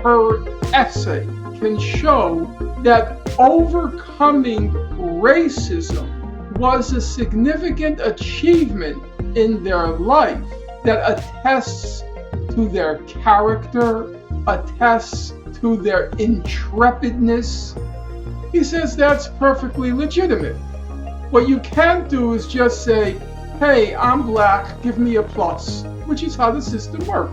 her essay can show that overcoming racism was a significant achievement in their life that attests to their character, attests to their intrepidness, he says that's perfectly legitimate. What you can't do is just say, hey, I'm black, give me a plus, which is how the system works.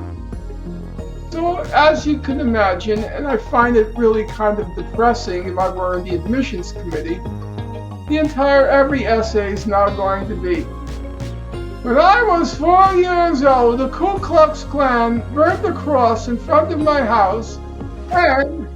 So as you can imagine, and I find it really kind of depressing if I were in the admissions committee, every essay is now going to be, when I was 4 years old, the Ku Klux Klan burned the cross in front of my house, and...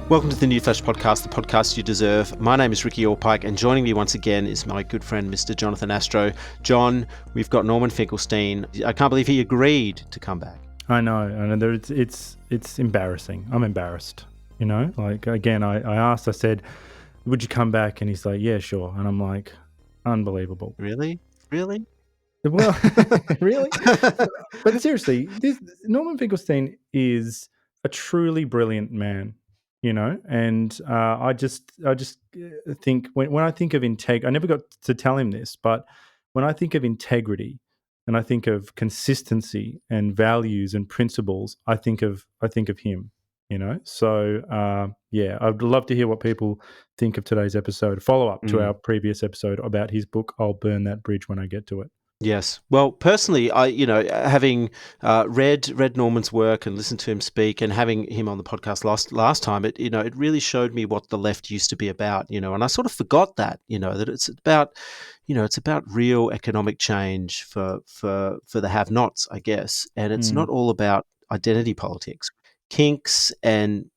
Welcome to the New Flesh Podcast, the podcast you deserve. My name is Ricky Allpike, and joining me once again is my good friend, Mr. Jonathan Astro. John, we've got Norman Finkelstein. I can't believe he agreed to come back. I know. It's embarrassing. I'm embarrassed. You know, like, again, I asked, I said, would you come back? And he's like, yeah, sure. And I'm like, unbelievable. Really? Well, really? But seriously, Norman Finkelstein is a truly brilliant man. You know, and I just think when I think of integrity, I never got to tell him this, but when I think of integrity and I think of consistency and values and principles, I think of him. You know, so yeah, I'd love to hear what people think of today's episode. Follow up to our previous episode about his book. I'll burn that bridge when I get to it. Yes. Well, personally, having read Norman's work and listened to him speak, and having him on the podcast last time, it really showed me what the left used to be about. And I sort of forgot that it's about real economic change for the have-nots, I guess, and it's not all about identity politics, kinks, and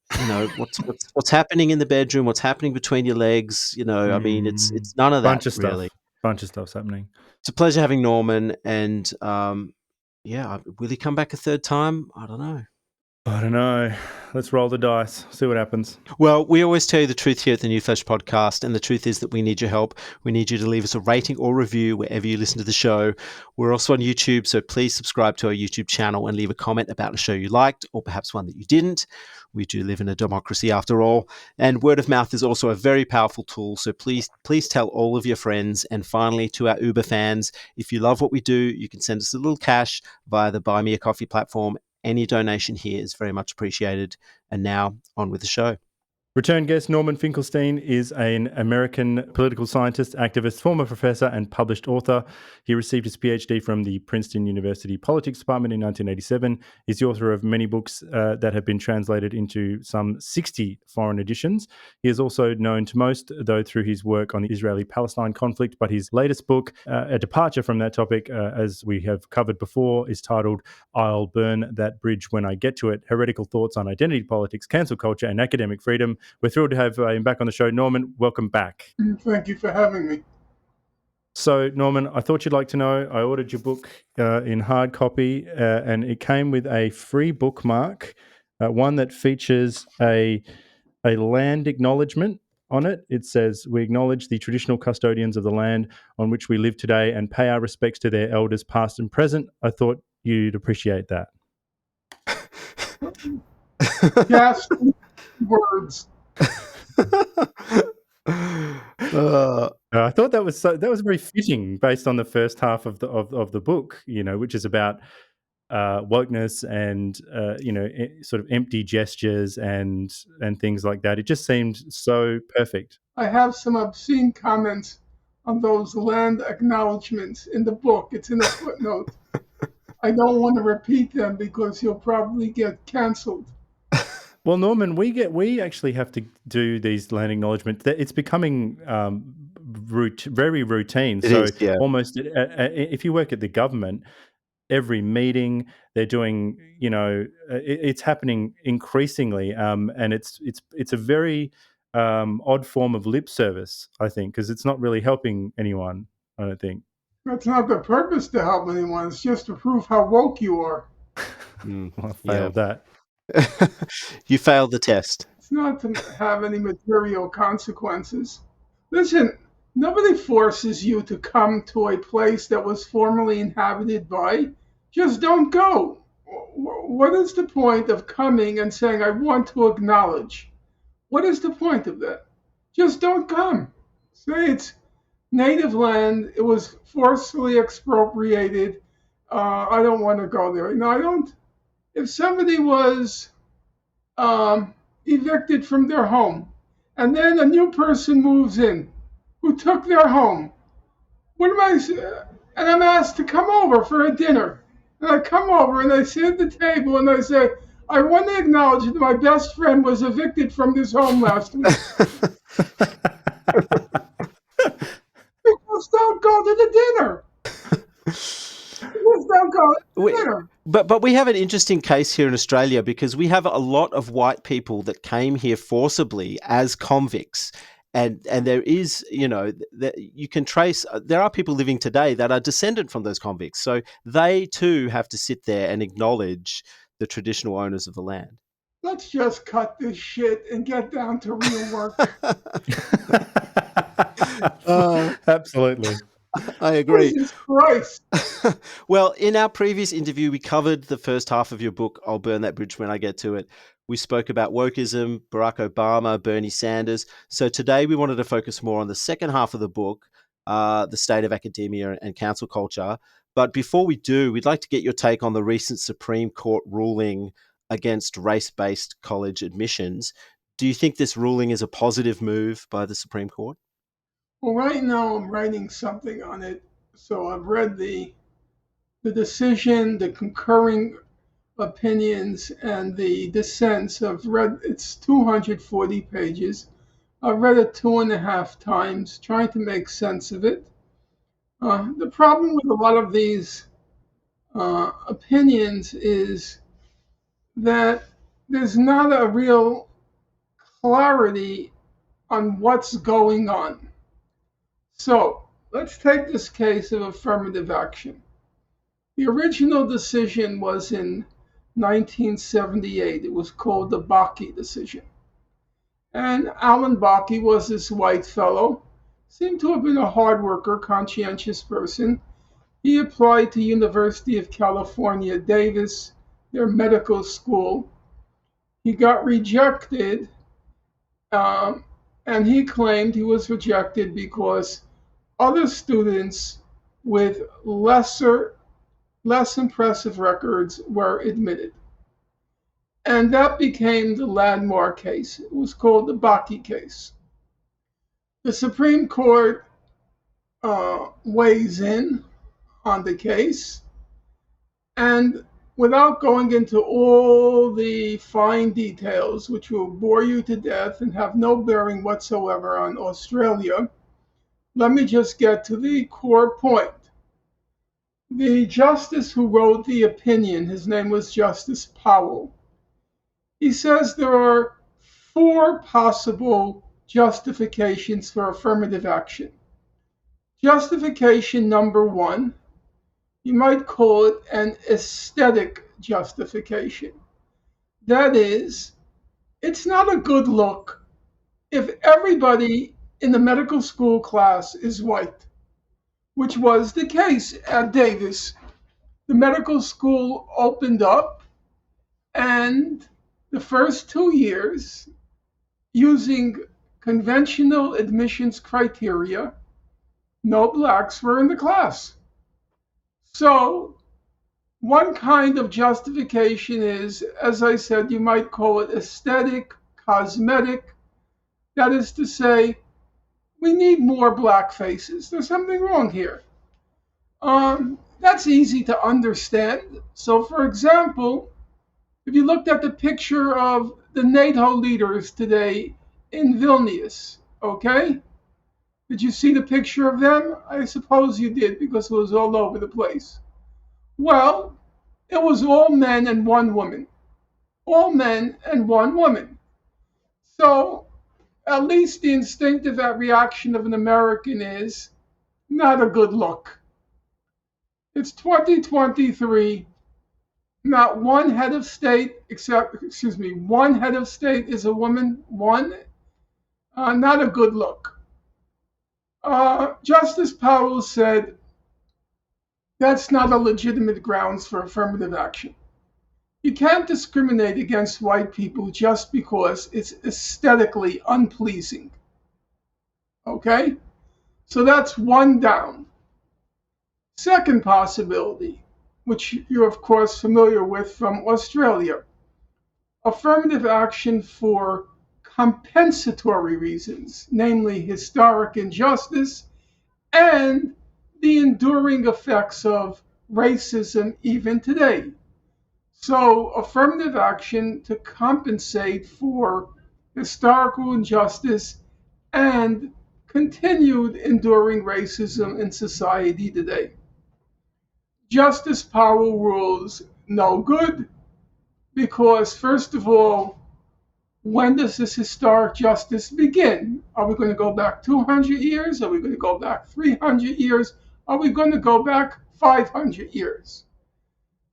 what's happening in the bedroom, what's happening between your legs. I mean, it's none of that really. Bunch of stuff's happening. It's a pleasure having Norman, and will he come back a third time? I don't know. Let's roll the dice, see what happens. Well, we always tell you the truth here at the New Flesh Podcast, and the truth is that we need your help. We need you to leave us a rating or review wherever you listen to the show. We're also on YouTube, so please subscribe to our YouTube channel and leave a comment about a show you liked, or perhaps one that you didn't. We do live in a democracy after all. And word of mouth is also a very powerful tool, so please tell all of your friends. And finally, to our Uber fans, if you love what we do, you can send us a little cash via the Buy Me a Coffee platform. Any donation here is very much appreciated. And now, on with the show. Return guest Norman Finkelstein is an American political scientist, activist, former professor, and published author. He received his PhD from the Princeton University Politics Department in 1987. He's the author of many books that have been translated into some 60 foreign editions. He is also known to most, though, through his work on the Israeli-Palestine conflict. But his latest book, a departure from that topic, as we have covered before, is titled I'll Burn That Bridge When I Get to It, Heretical Thoughts on Identity Politics, Cancel Culture, and Academic Freedom. We're thrilled to have him back on the show. Norman, welcome back. Thank you for having me. So, Norman, I thought you'd like to know, I ordered your book in hard copy, and it came with a free bookmark, one that features a land acknowledgement on it. It says, we acknowledge the traditional custodians of the land on which we live today and pay our respects to their elders past and present. I thought you'd appreciate that. Yes, words. I thought that was very fitting based on the first half of the book, which is about wokeness and sort of empty gestures and things like that. It just seemed so perfect. I have some obscene comments on those land acknowledgments in the book. It's in a footnote. I don't want to repeat them because you'll probably get canceled. Well, Norman, we actually have to do these land acknowledgements. It's becoming very routine. Almost if you work at the government, every meeting they're doing, it's happening increasingly, and it's a very odd form of lip service, I think, because it's not really helping anyone. I don't think that's not the purpose to help anyone. It's just to prove how woke you are. I failed that. You failed the test. It's not to have any material consequences. Listen, nobody forces you to come to a place that was formerly inhabited by. Just don't go. what is the point of coming and saying, I want to acknowledge? What is the point of that? Just don't come. Say it's native land. It was forcefully expropriated. I don't want to go there. No, I don't. If somebody was evicted from their home and then a new person moves in who took their home, what am I? And I'm asked to come over for a dinner. And I come over and I sit at the table and I say, I want to acknowledge that my best friend was evicted from this home last week. Just don't go to the dinner. Just don't go to the dinner. But we have an interesting case here in Australia because we have a lot of white people that came here forcibly as convicts. And there is, that you can trace, there are people living today that are descendant from those convicts. So they too have to sit there and acknowledge the traditional owners of the land. Let's just cut this shit and get down to real work. Absolutely. I agree. Jesus Christ. Well, in our previous interview, we covered the first half of your book, I'll Burn That Bridge When I Get to It. We spoke about wokeism, Barack Obama, Bernie Sanders. So today we wanted to focus more on the second half of the book, the state of academia and council culture. But before we do, we'd like to get your take on the recent Supreme Court ruling against race-based college admissions. Do you think this ruling is a positive move by the Supreme Court? Well, right now I'm writing something on it. So I've read the decision, the concurring opinions, and the dissents. I've read, it's 240 pages. I've read it 2.5 times, trying to make sense of it. The problem with a lot of these opinions is that there's not a real clarity on what's going on. So let's take this case of affirmative action. The original decision was in 1978. It was called the Bakke decision. And Alan Bakke was this white fellow, seemed to have been a hard worker, conscientious person. He applied to University of California, Davis, their medical school. He got rejected, and he claimed he was rejected because other students with less impressive records were admitted. And that became the landmark case. It was called the Bakke case. The Supreme Court weighs in on the case, and without going into all the fine details, which will bore you to death and have no bearing whatsoever on Australia, let me just get to the core point. The justice who wrote the opinion, his name was Justice Powell, he says there are 4 possible justifications for affirmative action. Justification number 1, you might call it an aesthetic justification. That is, it's not a good look if everybody in the medical school class is white, which was the case at Davis. The medical school opened up, and the first 2 years, using conventional admissions criteria, no blacks were in the class. So one kind of justification is, as I said, you might call it aesthetic, cosmetic. That is to say, we need more black faces. There's something wrong here. That's easy to understand. So, for example, if you looked at the picture of the NATO leaders today in Vilnius, okay? Did you see the picture of them? I suppose you did, because it was all over the place. Well, it was all men and one woman. All men and one woman. So, at least the instinctive reaction of an American is not a good look. It's 2023. Not one head of state, one head of state is a woman. Not a good look. Justice Powell said that's not a legitimate grounds for affirmative action. You can't discriminate against white people just because it's aesthetically unpleasing. Okay? So that's one down. Second possibility, which you're of course familiar with from Australia, affirmative action for compensatory reasons, namely historic injustice and the enduring effects of racism even today. So affirmative action to compensate for historical injustice and continued enduring racism in society today. Justice Powell rules no good because, first of all, when does this historic justice begin? Are we going to go back 200 years? Are we going to go back 300 years? Are we going to go back 500 years?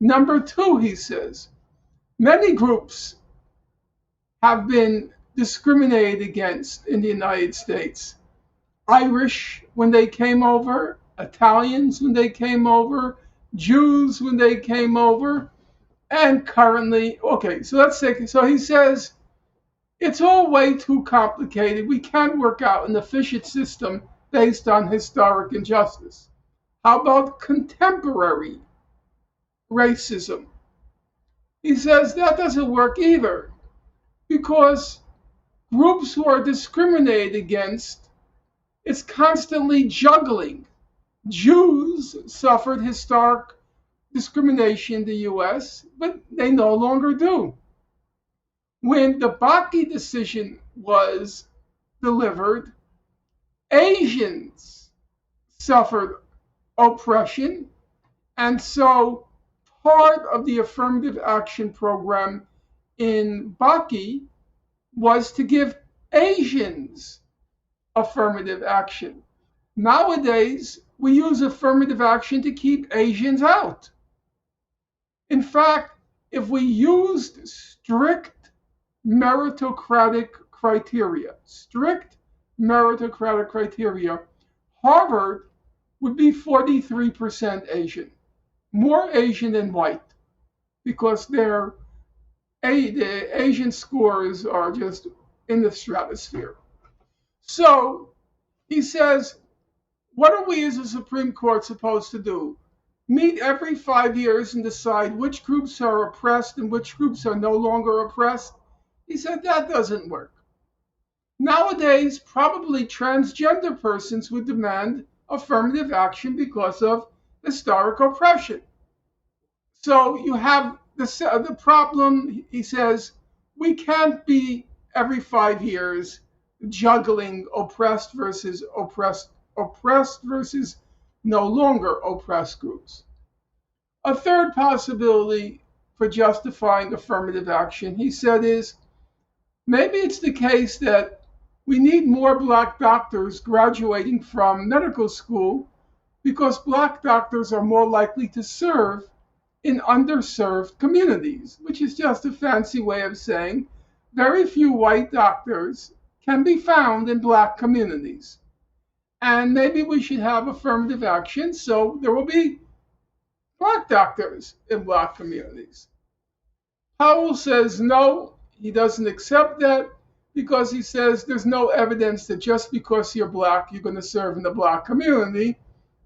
Number two, he says, many groups have been discriminated against in the United States. Irish when they came over, Italians when they came over, Jews when they came over, and currently, okay, so let's take, so he says, it's all way too complicated. We can't work out an efficient system based on historic injustice. How about contemporary racism? He says that doesn't work either because groups who are discriminated against, it's constantly juggling. Jews suffered historic discrimination in the US, but they no longer do. When the Bakke decision was delivered, Asians suffered oppression, and so part of the affirmative action program in Bakke was to give Asians affirmative action. Nowadays, we use affirmative action to keep Asians out. In fact, if we used strict meritocratic criteria, Harvard would be 43% Asian, more Asian than white, because the Asian scores are just in the stratosphere. So he says, what are we as a Supreme Court supposed to do? Meet every 5 years and decide which groups are oppressed and which groups are no longer oppressed? He said that doesn't work. Nowadays, probably transgender persons would demand affirmative action because of historic oppression. So you have the problem, he says, we can't be every 5 years juggling oppressed versus no longer oppressed groups. A third possibility for justifying affirmative action, he said, is maybe it's the case that we need more Black doctors graduating from medical school because Black doctors are more likely to serve in underserved communities, which is just a fancy way of saying very few white doctors can be found in Black communities. And maybe we should have affirmative action so there will be Black doctors in Black communities. Powell says no, he doesn't accept that because he says there's no evidence that just because you're Black, you're going to serve in the Black community.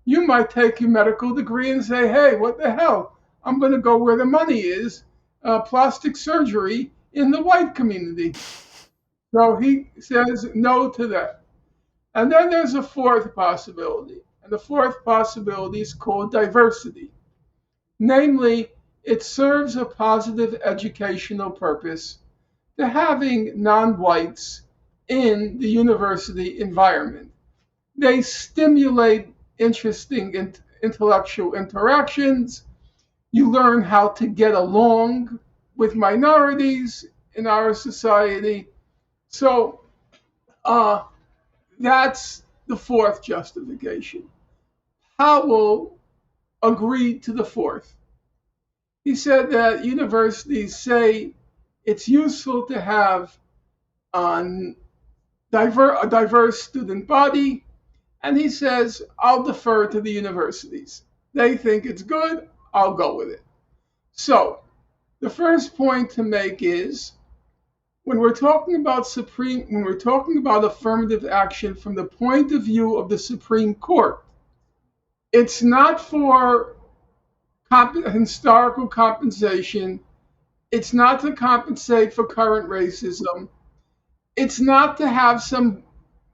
You might take your medical degree and say, hey, what the hell? I'm going to go where the money is, plastic surgery in the white community. So he says no to that. And then there's a fourth possibility. And the fourth possibility is called diversity. Namely, it serves a positive educational purpose to having non-whites in the university environment. They stimulate interesting intellectual interactions. You learn how to get along with minorities in our society. So that's the fourth justification. Powell agreed to the fourth. He said that universities say it's useful to have a diverse student body, and he says, I'll defer to the universities. They think it's good, I'll go with it. So The first point to make is when we're talking about affirmative action from the point of view of the Supreme Court, it's not for historical compensation. It's not to compensate for current racism. It's not to have some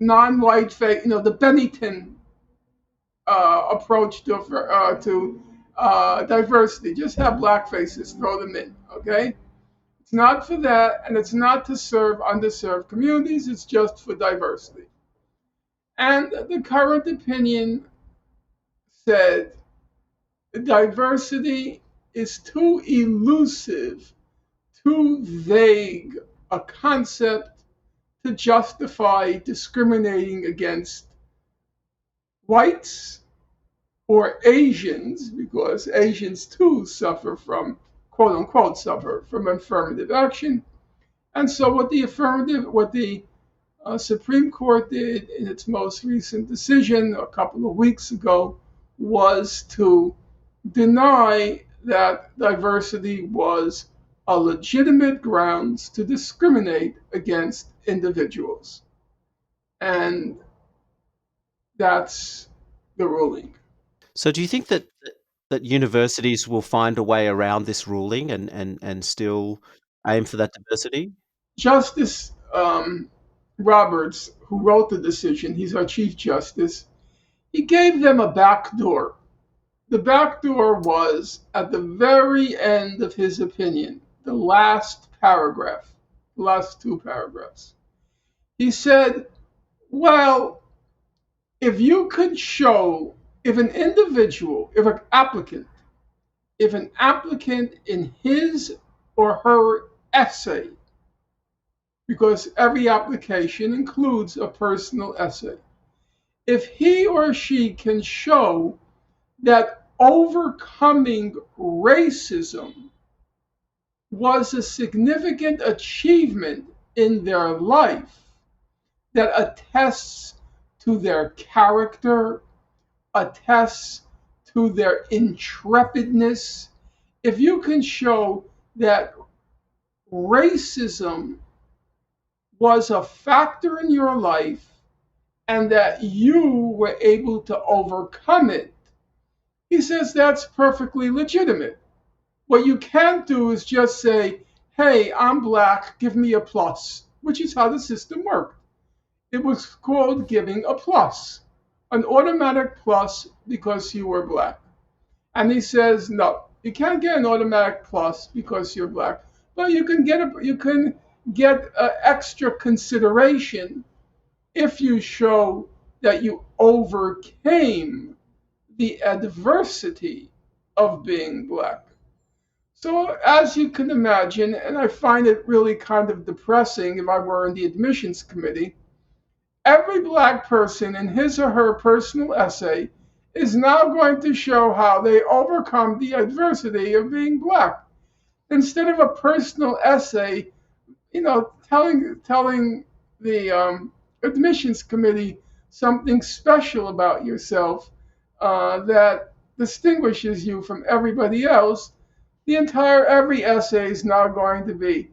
non-white face, the Bennington approach to diversity. Just have black faces, throw them in, okay? It's not for that, and it's not to serve underserved communities. It's just for diversity. And the current opinion said diversity is too elusive, too vague a concept to justify discriminating against whites or Asians, because Asians too suffer from, quote unquote, suffer from affirmative action. And so what the Supreme Court did in its most recent decision a couple of weeks ago was to deny that diversity was a legitimate grounds to discriminate against individuals. And that's the ruling. So do you think that universities will find a way around this ruling and still aim for that diversity? Justice Roberts, who wrote the decision, he's our Chief Justice, he gave them a back door. The back door was at the very end of his opinion, the last paragraph, the last two paragraphs. He said, well, if you could show, if an applicant in his or her essay, because every application includes a personal essay, if he or she can show that overcoming racism was a significant achievement in their life that attests to their character, attests to their intrepidness, if you can show that racism was a factor in your life and that you were able to overcome it, he says that's perfectly legitimate. What you can't do is just say, hey, I'm black, give me a plus, which is how the system worked. It was called giving a plus, an automatic plus because you were black. And he says, no, you can't get an automatic plus because you're black, but you can get extra consideration if you show that you overcame the adversity of being black. So as you can imagine, and I find it really kind of depressing if I were in the admissions committee, every black person in his or her personal essay is now going to show how they overcome the adversity of being black. Instead of a personal essay, telling the admissions committee something special about yourself that distinguishes you from everybody else, every essay is now going to be,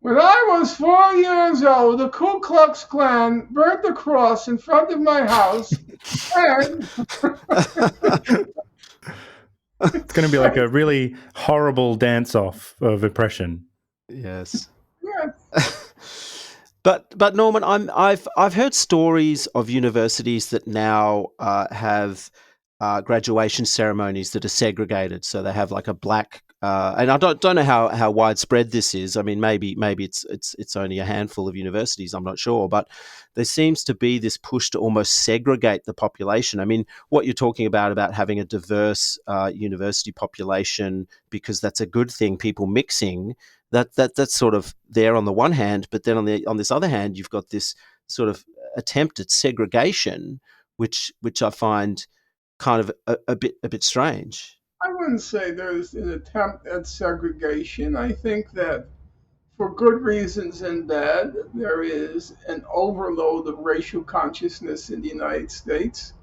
when I was 4 years old, the Ku Klux Klan burnt the cross in front of my house, and it's going to be like a really horrible dance-off of oppression. Yes. yes. But Norman, I've heard stories of universities that now have graduation ceremonies that are segregated. So they have like a black, and I don't know how widespread this is. I mean, maybe it's only a handful of universities. I'm not sure, but there seems to be this push to almost segregate the population. I mean, what you're talking about having a diverse university population because that's a good thing, people mixing. That's sort of there on the one hand, but then on this other hand, you've got this sort of attempt at segregation, which I find kind of a bit strange. I wouldn't say there's an attempt at segregation. I think that for good reasons and bad, there is an overload of racial consciousness in the United States.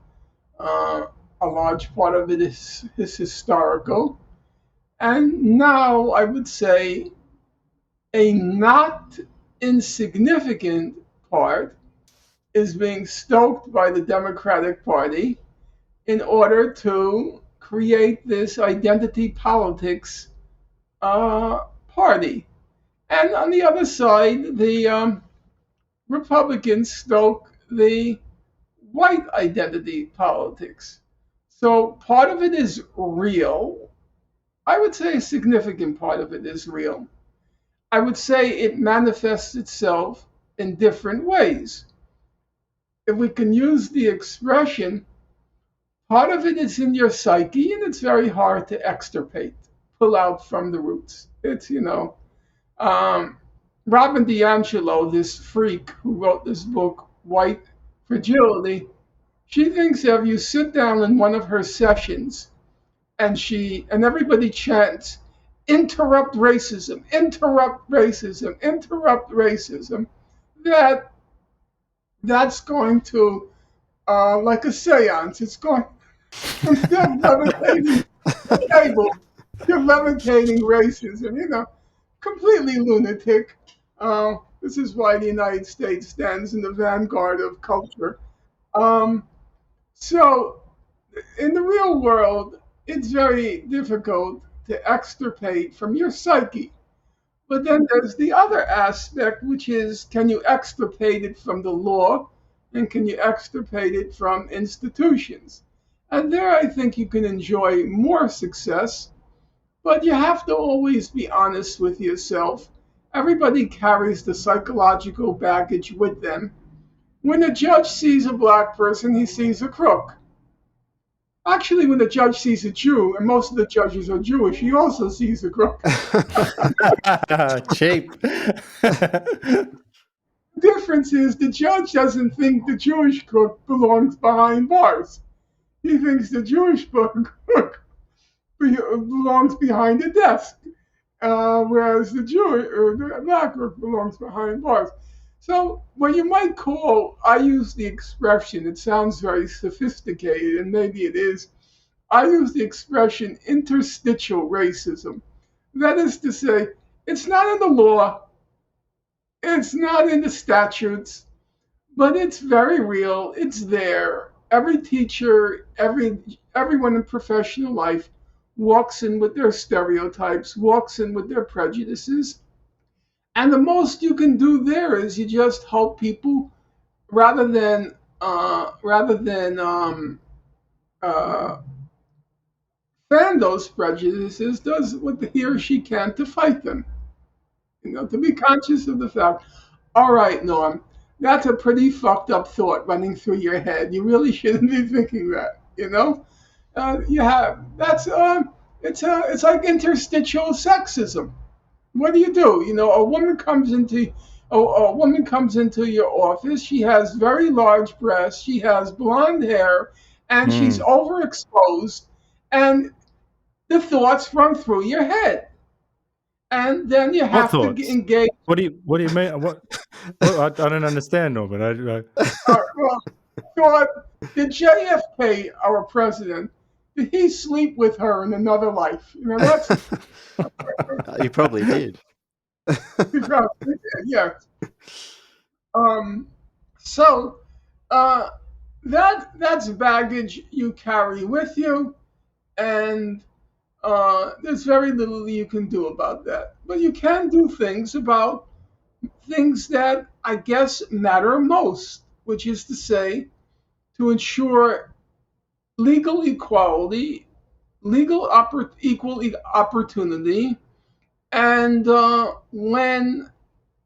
A large part of it is historical. And now I would say a not insignificant part is being stoked by the Democratic Party in order to create this identity politics party. And on the other side, the Republicans stoke the white identity politics. So part of it is real. I would say a significant part of it is real. I would say it manifests itself in different ways. If we can use the expression, part of it is in your psyche, and it's very hard to extirpate, pull out from the roots. It's, um, Robin DiAngelo, this freak who wrote this book, White Fragility, she thinks if you sit down in one of her sessions and everybody chants, interrupt racism, interrupt racism, interrupt racism, that that's going to, like a seance, it's going, instead of levitating the table, you're levitating racism, completely lunatic. This is why the United States stands in the vanguard of culture. Um, so, in the real world, it's very difficult to extirpate from your psyche. But then there's the other aspect, which is, can you extirpate it from the law and can you extirpate it from institutions? And there I think you can enjoy more success, but you have to always be honest with yourself. Everybody carries the psychological baggage with them. When a judge sees a black person, he sees a crook. Actually, when the judge sees a Jew, and most of the judges are Jewish, he also sees a crook. Cheap. The difference is the judge doesn't think the Jewish crook belongs behind bars. He thinks the Jewish crook belongs behind a desk, whereas the the black crook belongs behind bars. So, what you might call, I use the expression, it sounds very sophisticated, and maybe it is. I use the expression interstitial racism. That is to say, it's not in the law, it's not in the statutes, but it's very real. It's there. Every teacher, everyone in professional life walks in with their stereotypes, walks in with their prejudices, and the most you can do there is you just help people rather than fan those prejudices, does what he or she can to fight them. To be conscious of the fact. All right, Norm, that's a pretty fucked up thought running through your head. You really shouldn't be thinking that. You have that's it's like interstitial sexism. What do? A woman comes into your office. She has very large breasts. She has blonde hair, and she's overexposed. And the thoughts run through your head, and then you have to engage. What do you mean? What I don't understand, Norman. Did JFK, our president, did he sleep with her in another life? That's He probably did. He probably did, yes. So that's baggage you carry with you, and there's very little you can do about that. But you can do things about things that I guess matter most, which is to say, to ensure legal equality, equal opportunity, and when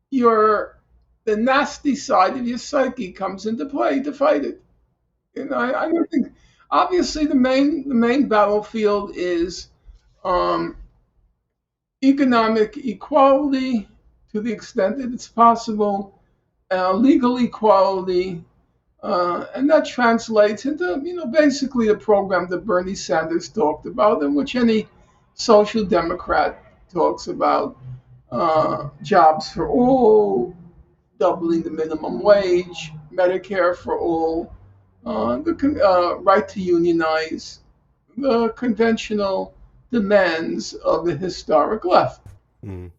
the nasty side of your psyche comes into play to fight it. I don't think. Obviously, the main battlefield is economic equality to the extent that it's possible, legal equality, and that translates into basically the program that Bernie Sanders talked about, and which any social democrat talks about: jobs for all, doubling the minimum wage, Medicare for all, the right to unionize, the conventional demands of the historic left. Mm.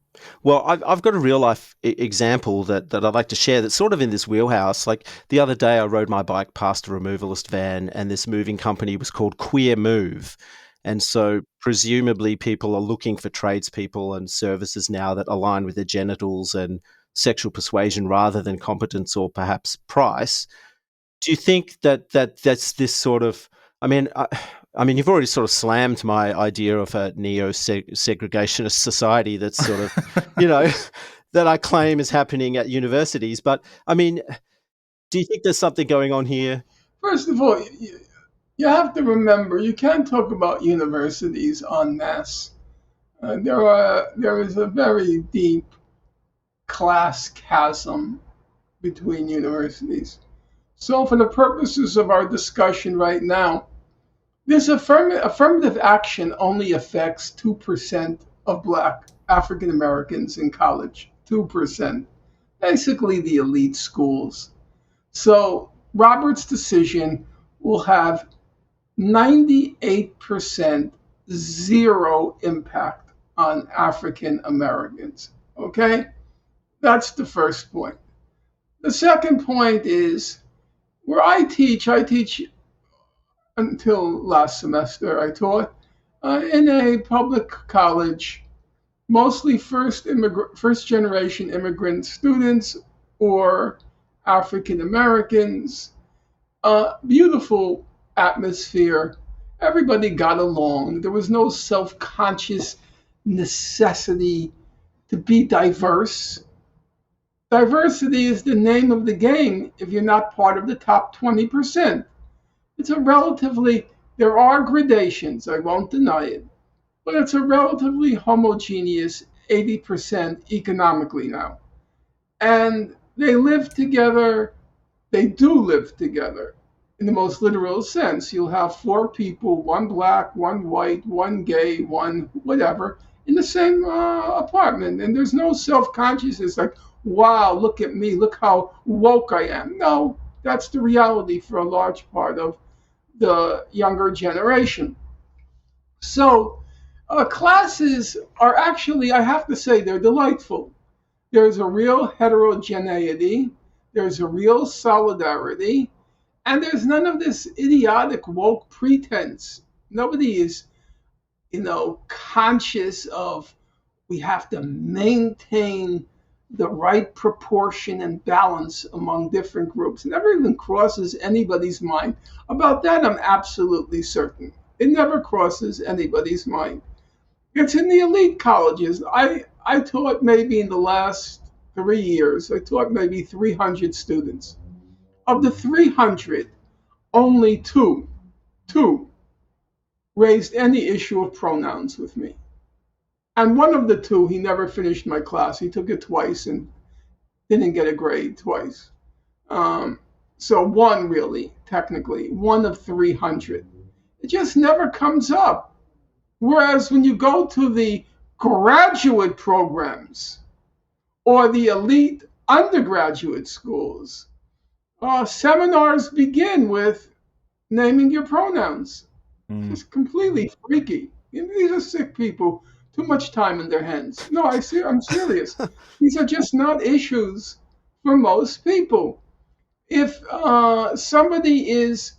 Well, I've got a real life example that I'd like to share that's sort of in this wheelhouse. Like the other day, I rode my bike past a removalist van, and this moving company was called Queer Move. And so presumably people are looking for tradespeople and services now that align with their genitals and sexual persuasion rather than competence or perhaps price. Do you think that's this sort of? I mean, you've already sort of slammed my idea of a neo-segregationist society that's sort of, that I claim is happening at universities. But I mean, do you think there's something going on here? First of all, you have to remember you can't talk about universities en masse. There is a very deep class chasm between universities. So, for the purposes of our discussion right now, this affirmative action only affects 2% of Black African Americans in college. 2%. Basically, the elite schools. So, Robert's decision will have 98% zero impact on African Americans. Okay? That's the first point. The second point is where I teach until last semester, I taught in a public college, mostly first generation immigrant students or African Americans. Beautiful atmosphere. Everybody got along. There was no self-conscious necessity to be diverse. Diversity is the name of the game if you're not part of the top 20%. It's there are gradations, I won't deny it, but it's a relatively homogeneous 80% economically now. And they do live together in the most literal sense. You'll have 4 people, 1 Black, 1 white, 1 gay, 1 whatever, in the same apartment. And there's no self-consciousness like, wow, look at me, look how woke I am. No, that's the reality for a large part of the younger generation. So classes are actually, I have to say, they're delightful. There's a real heterogeneity, there's a real solidarity, and there's none of this idiotic woke pretense. Nobody is, conscious of we have to maintain the right proportion and balance among different groups. It never even crosses anybody's mind. About that, I'm absolutely certain. It never crosses anybody's mind. It's in the elite colleges. I taught maybe in the last 3 years, I taught maybe 300 students. Of the 300, only two raised any issue of pronouns with me. And one of the 2, he never finished my class. He took it twice and didn't get a grade twice. So 1 really, technically, 1 of 300. It just never comes up. Whereas when you go to the graduate programs or the elite undergraduate schools, seminars begin with naming your pronouns. It's completely freaky. These are sick people. Too much time in their hands. No, I'm serious. These are just not issues for most people. If somebody is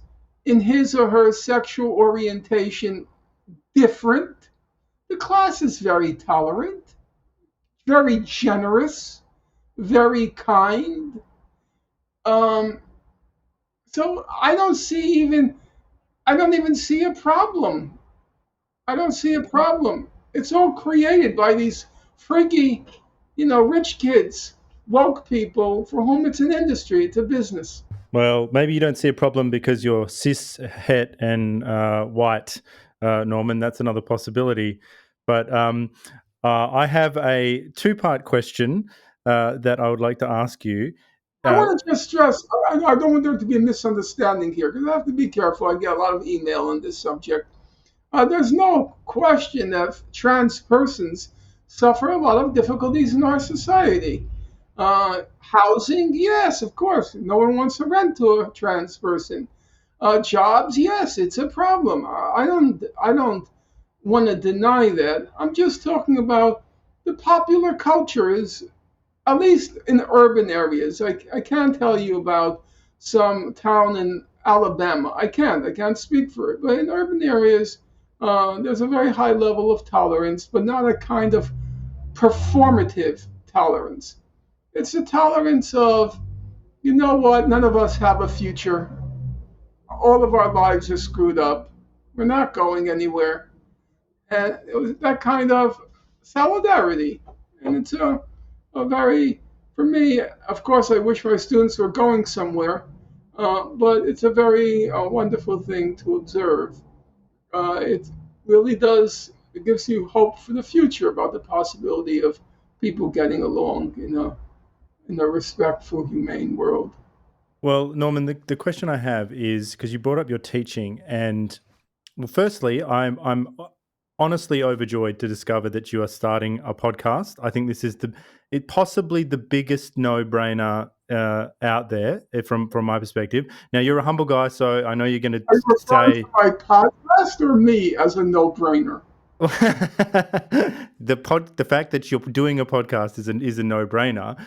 in his or her sexual orientation different, the class is very tolerant, very generous, very kind. So I don't even see a problem. I don't see a problem. It's all created by these freaky, rich kids, woke people for whom it's an industry, it's a business. Well, maybe you don't see a problem because you're cis, het, and white, Norman. That's another possibility. But I have a 2-part question that I would like to ask you. I want to just stress, I don't want there to be a misunderstanding here, because I have to be careful. I get a lot of email on this subject. There's no question that trans persons suffer a lot of difficulties in our society. Housing, yes, of course. No one wants to rent to a trans person. Jobs, yes, it's a problem. I don't want to deny that. I'm just talking about the popular culture is, at least in urban areas. I can't tell you about some town in Alabama. I can't speak for it. But in urban areas, there's a very high level of tolerance, but not a kind of performative tolerance. It's a tolerance of, you know what, none of us have a future. All of our lives are screwed up. We're not going anywhere. And it was that kind of solidarity. And it's a very, for me, of course, I wish my students were going somewhere, but it's a very wonderful thing to observe. It really does, it gives you hope for the future about the possibility of people getting along in a respectful, humane world. Well, Norman, the question I have is, because you brought up your teaching, and well, firstly, I'm honestly overjoyed to discover that you are starting a podcast. I think this is possibly the biggest no-brainer out there from my perspective. Now, you're a humble guy, so I know you're going to Are you referring say to my podcast or me as a no-brainer? the fact that you're doing a podcast is a no-brainer.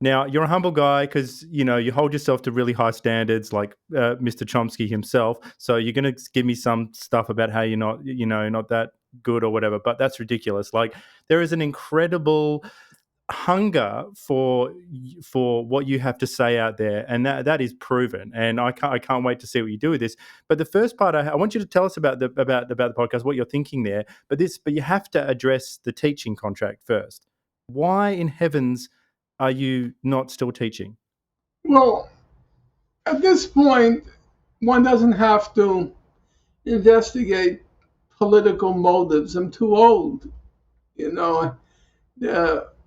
Now, you're a humble guy because you hold yourself to really high standards, like Mr. Chomsky himself. So you're going to give me some stuff about how you're not that good or whatever. But that's ridiculous. Like, there is an incredible hunger for what you have to say out there, and that is proven. And I can't wait to see what you do with this. But the first part, I want you to tell us about the podcast, what you're thinking there. But you have to address the teaching contract first. Why in heavens are you not still teaching? Well, at this point, one doesn't have to investigate political motives. I'm too old.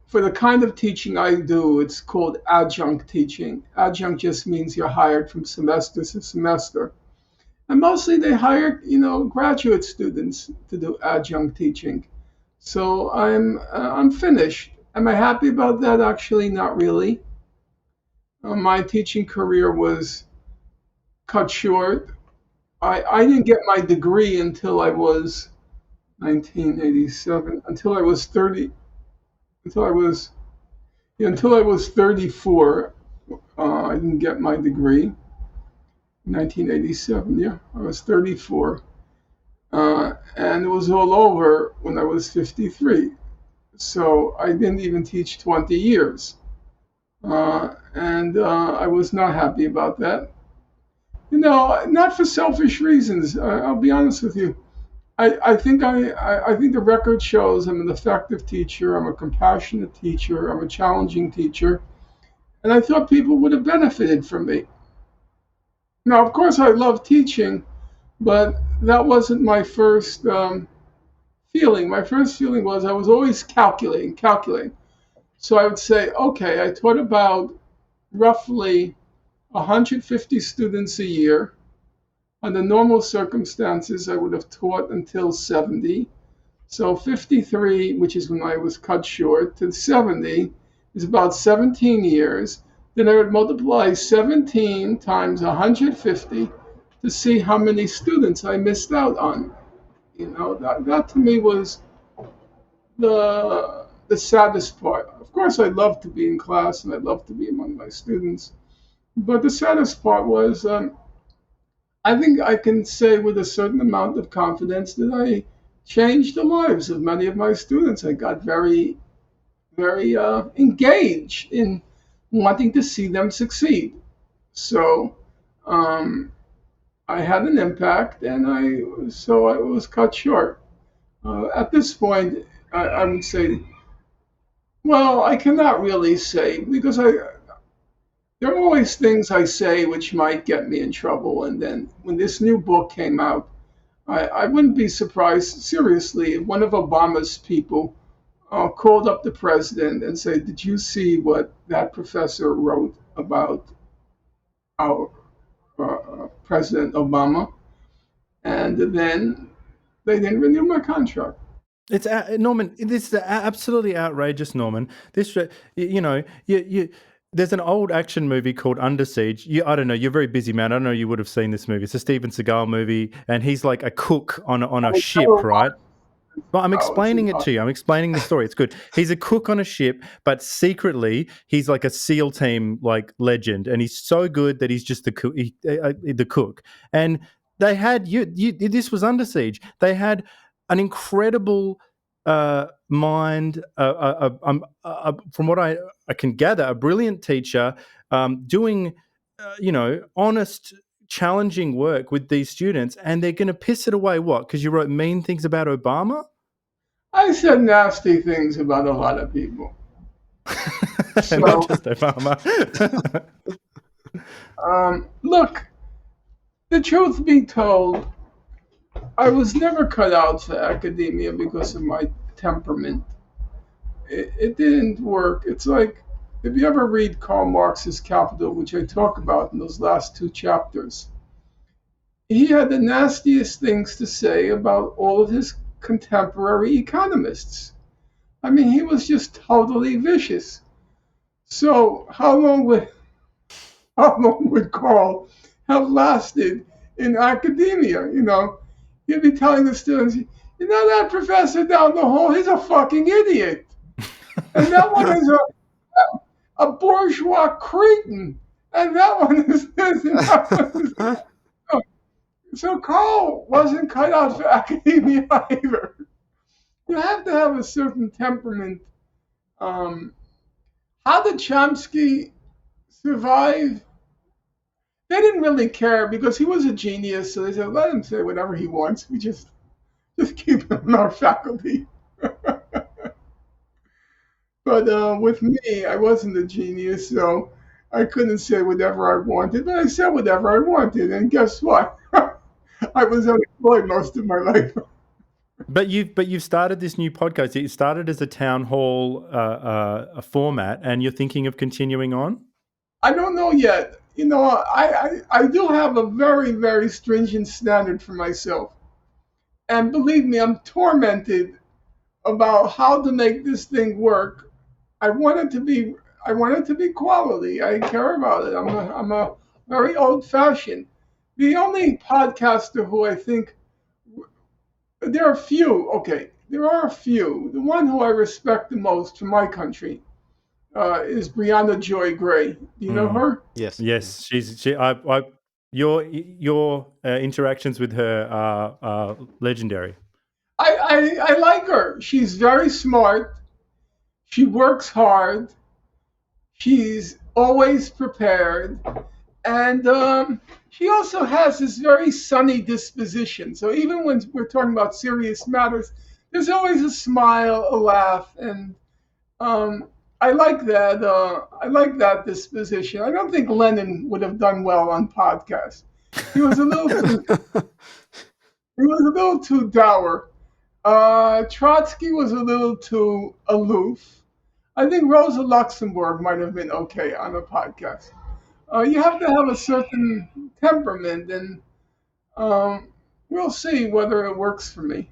For the kind of teaching I do, it's called adjunct teaching. Adjunct just means you're hired from semester to semester. And mostly they hire, graduate students to do adjunct teaching. So I'm finished. Am I happy about that? Actually, not really. My teaching career was cut short. I didn't get my degree until I was 1987, until I was 30, until I was 34. I didn't get my degree. 1987, yeah, I was 34. And it was all over when I was 53. So I didn't even teach 20 years. And I was not happy about that. Not for selfish reasons. I'll be honest with you. I think the record shows I'm an effective teacher. I'm a compassionate teacher. I'm a challenging teacher, and I thought people would have benefited from me. Now, of course, I love teaching, but that wasn't my first feeling. My first feeling was I was always calculating. So I would say, okay, I taught about roughly 150 students a year. Under normal circumstances, I would have taught until 70. So 53, which is when I was cut short, to 70 is about 17 years. Then I would multiply 17 times 150 to see how many students I missed out on. That to me was the saddest part. Of course, I love to be in class and I love to be among my students. But the saddest part was I think I can say with a certain amount of confidence that I changed the lives of many of my students. I got very, very engaged in wanting to see them succeed. So I had an impact, and I was cut short. At this point, I would say, well, I cannot really say because there are always things I say which might get me in trouble. And then when this new book came out, I wouldn't be surprised, seriously, if one of Obama's people called up the president and said, did you see what that professor wrote about our President Obama? And then they didn't renew my contract. It's Norman. This is absolutely outrageous, Norman. This, There's an old action movie called Under Siege. I don't know. You're very busy, man. I don't know you would have seen this movie. It's a Steven Seagal movie, and he's like a cook on a ship, right? Well, I'm explaining it to you. I'm explaining the story. It's good. He's a cook on a ship, but secretly he's like a SEAL team like legend, and he's so good that he's just the cook. The cook. And they had this was Under Siege. They had an incredible mind. From what I can gather, a brilliant teacher doing, honest, challenging work with these students, and they're going to piss it away. What? Because you wrote mean things about Obama? I said nasty things about a lot of people. So, not just Obama. Look, the truth be told, I was never cut out for academia because of my temperament. It didn't work. It's like, if you ever read Karl Marx's Capital, which I talk about in those last 2 chapters, he had the nastiest things to say about all of his contemporary economists. I mean, he was just totally vicious. So how long would Karl have lasted in academia? He'd be telling the students, that professor down the hall, he's a fucking idiot. And that one is a bourgeois cretin. And that one is this. And that one is that. So Karl wasn't cut out for academia either. You have to have a certain temperament. How did Chomsky survive? They didn't really care because he was a genius. So they said, let him say whatever he wants. We just keep him in our faculty. But with me, I wasn't a genius, so I couldn't say whatever I wanted. But I said whatever I wanted, and guess what? I was unemployed most of my life. But you've started this new podcast. It started as a town hall a format, and you're thinking of continuing on? I don't know yet. I do have a very, very stringent standard for myself. And believe me, I'm tormented about how to make this thing work. I want it to be quality. I care about it. I'm a very old-fashioned. The only podcaster who I think, there are a few. The one who I respect the most from my country is Brianna Joy Gray. Do you know her? Yes. Your interactions with her are legendary. I like her. She's very smart. She works hard. She's always prepared. And she also has this very sunny disposition. So even when we're talking about serious matters, there's always a smile, a laugh, and I like that. I like that disposition. I don't think Lenin would have done well on podcasts. He was a little too dour. Trotsky was a little too aloof. I think Rosa Luxemburg might have been okay on a podcast. You have to have a certain temperament, and we'll see whether it works for me.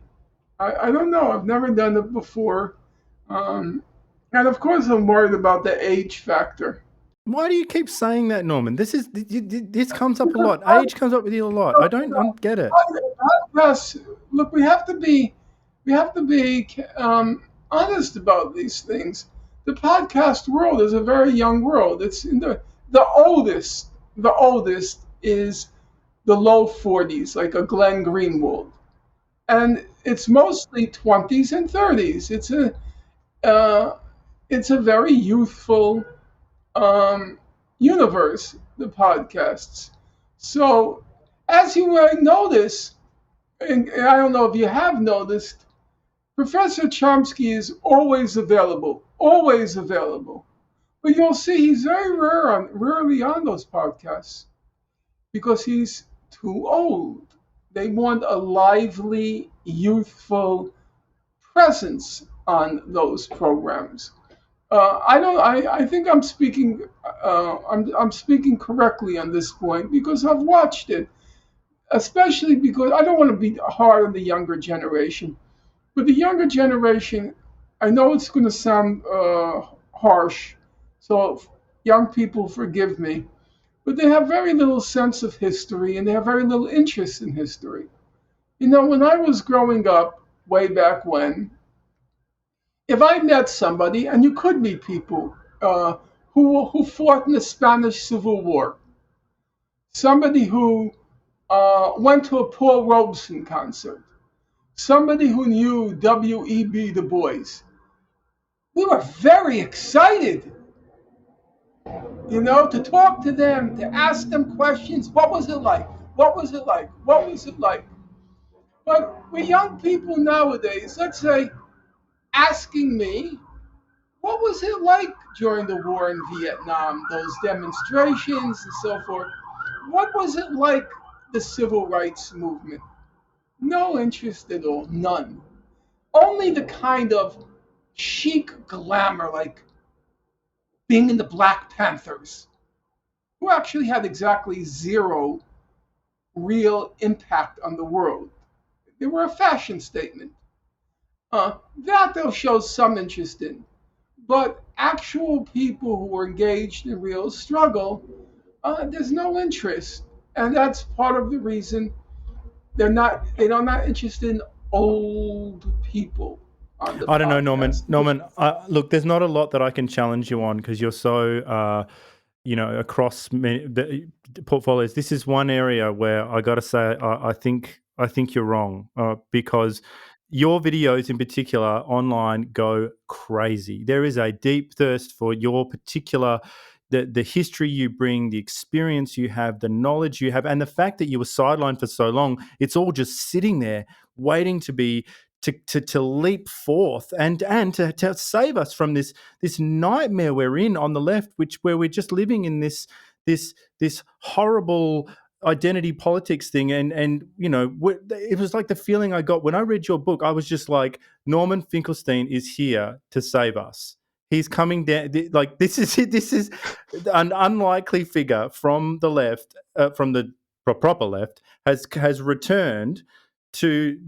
I don't know. I've never done it before. And of course, I'm worried about the age factor. Why do you keep saying that, Norman? This comes up a lot. Age comes up with you a lot. I don't get it. Yes, look, we have to be honest about these things. The podcast world is a very young world. It's in the oldest is the low 40s, like a Glenn Greenwald, and it's mostly 20s and 30s. It's a very youthful universe, the podcasts. So, as you might notice, and I don't know if you have noticed, Professor Chomsky is always available. But you'll see he's very rarely on those podcasts because he's too old. They want a lively, youthful presence on those programs. I think I'm speaking. I'm speaking correctly on this point because I've watched it, especially because I don't want to be hard on the younger generation. But the younger generation, I know it's going to sound harsh. So young people forgive me, but they have very little sense of history and they have very little interest in history. You know, when I was growing up, way back when, if I met somebody, and you could meet people who fought in the Spanish Civil War, somebody who went to a Paul Robeson concert, somebody who knew W.E.B. Du Bois, we were very excited, you know, to talk to them, to ask them questions. What was it like? What was it like? What was it like? But with young people nowadays, let's say, asking me, what was it like during the war in Vietnam, those demonstrations and so forth? What was it like, the civil rights movement? No interest at all, none. Only the kind of chic glamour, like being in the Black Panthers, who actually had exactly zero real impact on the world. They were a fashion statement. That they'll show some interest in. But actual people who were engaged in real struggle, there's no interest. And that's part of the reason they're not interested in old people on the I don't know, podcast. Norman, look, there's not a lot that I can challenge you on because you're so, across many the portfolios. This is one area where I got to say I think you're wrong because your videos in particular online go crazy. There is a deep thirst for your particular the history you bring, the experience you have, the knowledge you have, and the fact that you were sidelined for so long. It's all just sitting there waiting to be to leap forth and to save us from this nightmare we're in on the left, where we're just living in this horrible identity politics thing. And it was like the feeling I got when I read your book. I was just like, Norman Finkelstein is here to save us. He's coming down. Like this is an unlikely figure from the left, from the proper left, has returned to,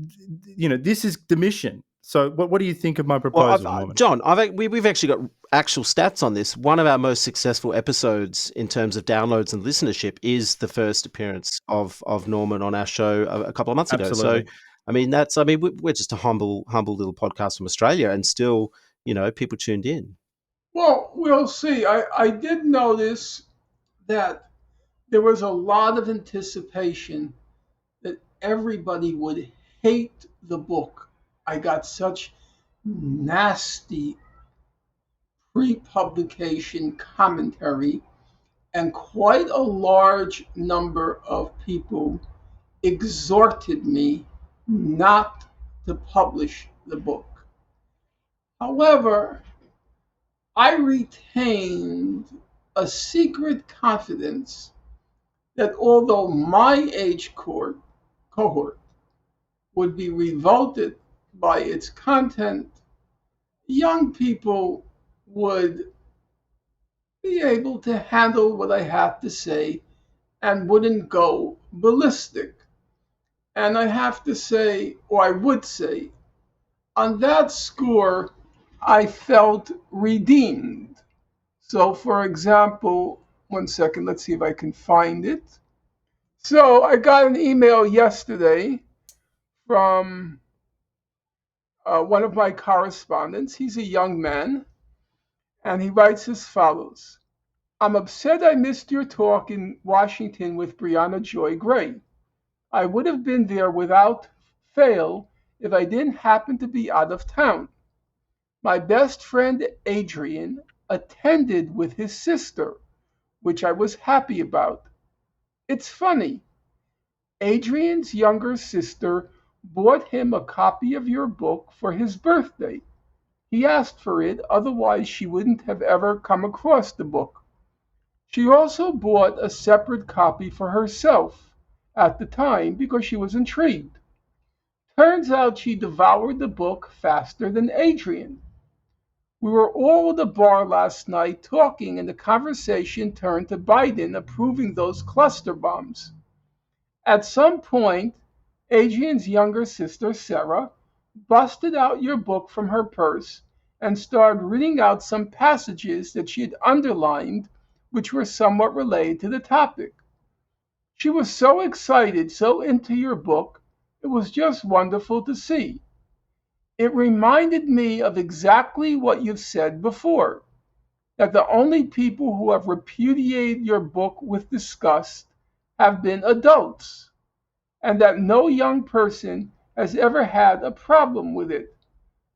this is the mission. So what do you think of my proposal, Norman? John, we've actually got actual stats on this. One of our most successful episodes in terms of downloads and listenership is the first appearance of Norman on our show a couple of months ago. Absolutely. So, we're just a humble little podcast from Australia, and still, people tuned in. Well, we'll see. I did notice that there was a lot of anticipation that everybody would hate the book. I got such nasty pre-publication commentary, and quite a large number of people exhorted me not to publish the book. However, I retained a secret confidence that although my age cohort would be revolted by its content, young people would be able to handle what I had to say and wouldn't go ballistic. And I have to say, or I would say, on that score, I felt redeemed. So, for example, one second, let's see if I can find it. So, I got an email yesterday from one of my correspondents. He's a young man, and he writes as follows. I'm upset I missed your talk in Washington with Brianna Joy Gray. I would have been there without fail if I didn't happen to be out of town. My best friend Adrian attended with his sister, which I was happy about. It's funny. Adrian's younger sister bought him a copy of your book for his birthday. He asked for it, otherwise she wouldn't have ever come across the book. She also bought a separate copy for herself at the time because she was intrigued. Turns out she devoured the book faster than Adrian. We were all at the bar last night talking, and the conversation turned to Biden approving those cluster bombs. At some point, Adrian's younger sister, Sarah, busted out your book from her purse and started reading out some passages that she had underlined which were somewhat related to the topic. She was so excited, so into your book, it was just wonderful to see. It reminded me of exactly what you've said before, that the only people who have repudiated your book with disgust have been adults, and that no young person has ever had a problem with it.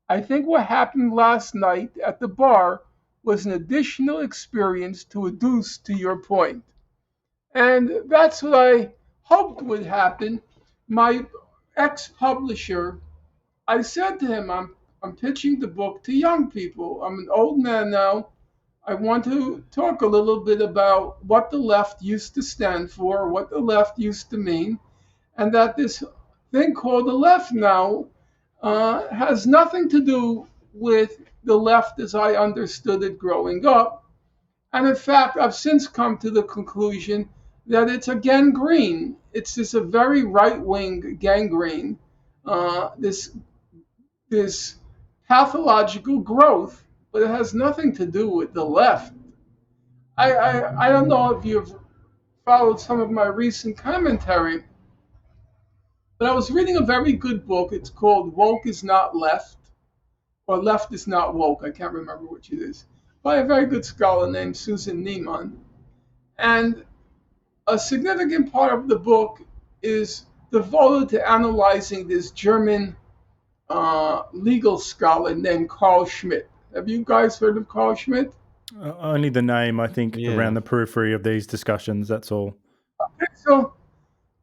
I think what happened last night at the bar was an additional experience to adduce to your point. And that's what I hoped would happen. My ex-publisher, I said to him, I'm pitching the book to young people. I'm an old man now. I want to talk a little bit about what the left used to stand for, what the left used to mean, and that this thing called the left now has nothing to do with the left as I understood it growing up. And in fact, I've since come to the conclusion that it's a gangrene. It's just a very right-wing gangrene. This pathological growth, but it has nothing to do with the left. I don't know if you've followed some of my recent commentary, but I was reading a very good book. It's called Woke is Not Left, or Left is Not Woke. I can't remember which it is, by a very good scholar named Susan Neiman. And a significant part of the book is devoted to analyzing this German legal scholar named Carl Schmitt. Have you guys heard of Carl Schmitt? Only the name, I think, around the periphery of these discussions, that's all. Okay, so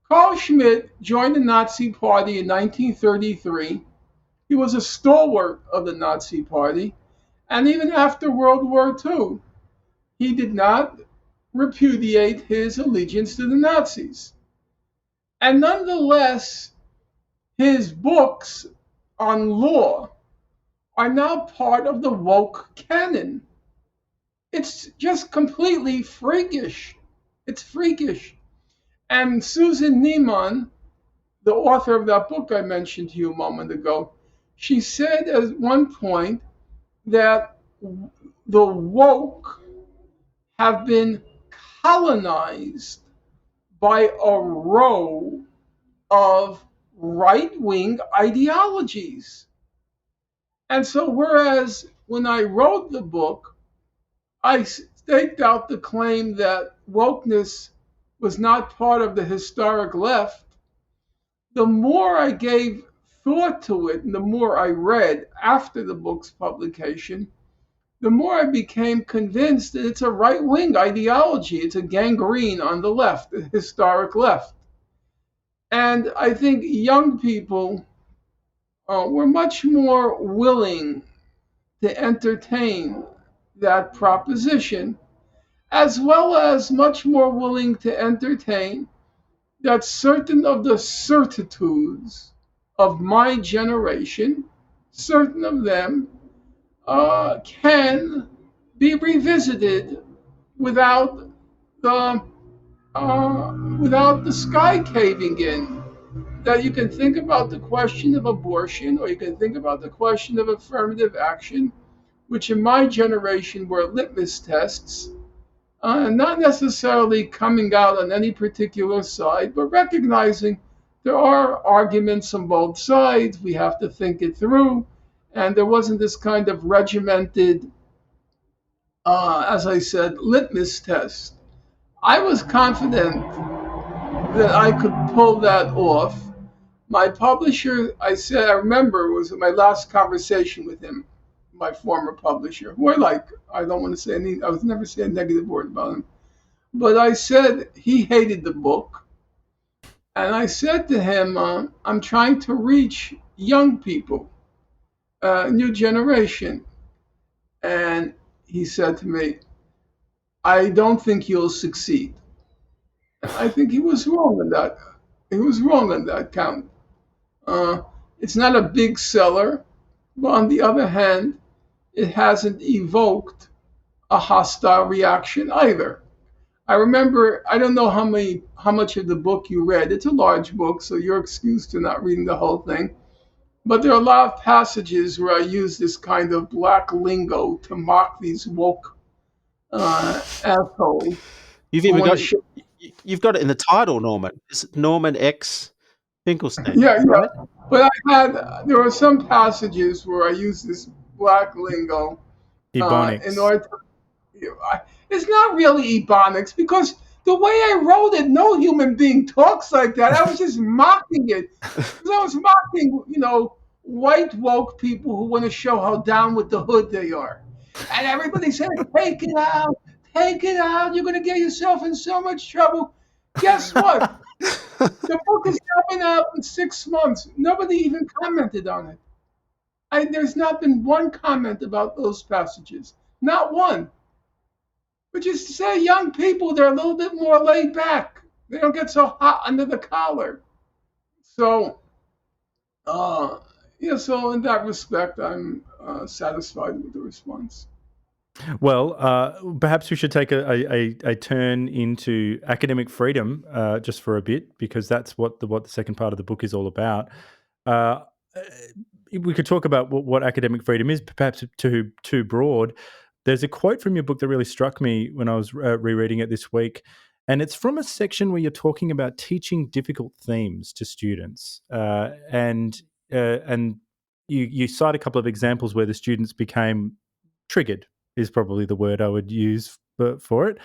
Carl Schmitt joined the Nazi Party in 1933. He was a stalwart of the Nazi Party. And even after World War II, he did not repudiate his allegiance to the Nazis. And nonetheless, his books on law are now part of the woke canon. It's just completely freakish. It's freakish. And Susan Neiman, the author of that book I mentioned to you a moment ago, she said at one point that the woke have been colonized by a row of right-wing ideologies. And so whereas when I wrote the book, I staked out the claim that wokeness was not part of the historic left, the more I gave thought to it and the more I read after the book's publication, the more I became convinced that it's a right-wing ideology. It's a gangrene on the left, the historic left. And I think young people were much more willing to entertain that proposition, as well as much more willing to entertain that certain of the certitudes of my generation, certain of them can be revisited without the sky caving in. That you can think about the question of abortion, or you can think about the question of affirmative action, which in my generation were litmus tests, not necessarily coming out on any particular side, but recognizing there are arguments on both sides. We have to think it through. And there wasn't this kind of regimented, as I said, litmus test. I was confident that I could pull that off. My publisher, I remember, was my last conversation with him, my former publisher, who I don't want to say I would never say a negative word about him. But I said he hated the book. And I said to him, I'm trying to reach young people, new generation. And he said to me, I don't think you'll succeed. I think he was wrong on that. He was wrong on that count. It's not a big seller, but on the other hand, it hasn't evoked a hostile reaction either. I remember, I don't know how much of the book you read. It's a large book, so you're excused to not reading the whole thing. But there are a lot of passages where I use this kind of black lingo to mock these woke assholes You've who even want to got show. you've got it in the title, Norman. It's Norman X Finkelstein, Yeah, right? but there were some passages where I used this black lingo in Ebonics. order to. It's not really ebonics because the way I wrote it, no human being talks like that. I was just mocking it. Because I was mocking, white woke people who want to show how down with the hood they are. And everybody said, take it out, take it out. You're going to get yourself in so much trouble. Guess what? The book has now been out in 6 months. Nobody even commented on it. There's not been one comment about those passages. Not one. Which is to say, young people, they're a little bit more laid back. They don't get so hot under the collar. So, so in that respect, I'm satisfied with the response. Well, perhaps we should take a turn into academic freedom just for a bit, because that's what the second part of the book is all about. We could talk about what academic freedom is, perhaps too broad. There's a quote from your book that really struck me when I was rereading it this week, and it's from a section where you're talking about teaching difficult themes to students, and you cite a couple of examples where the students became triggered, is probably the word I would use for it.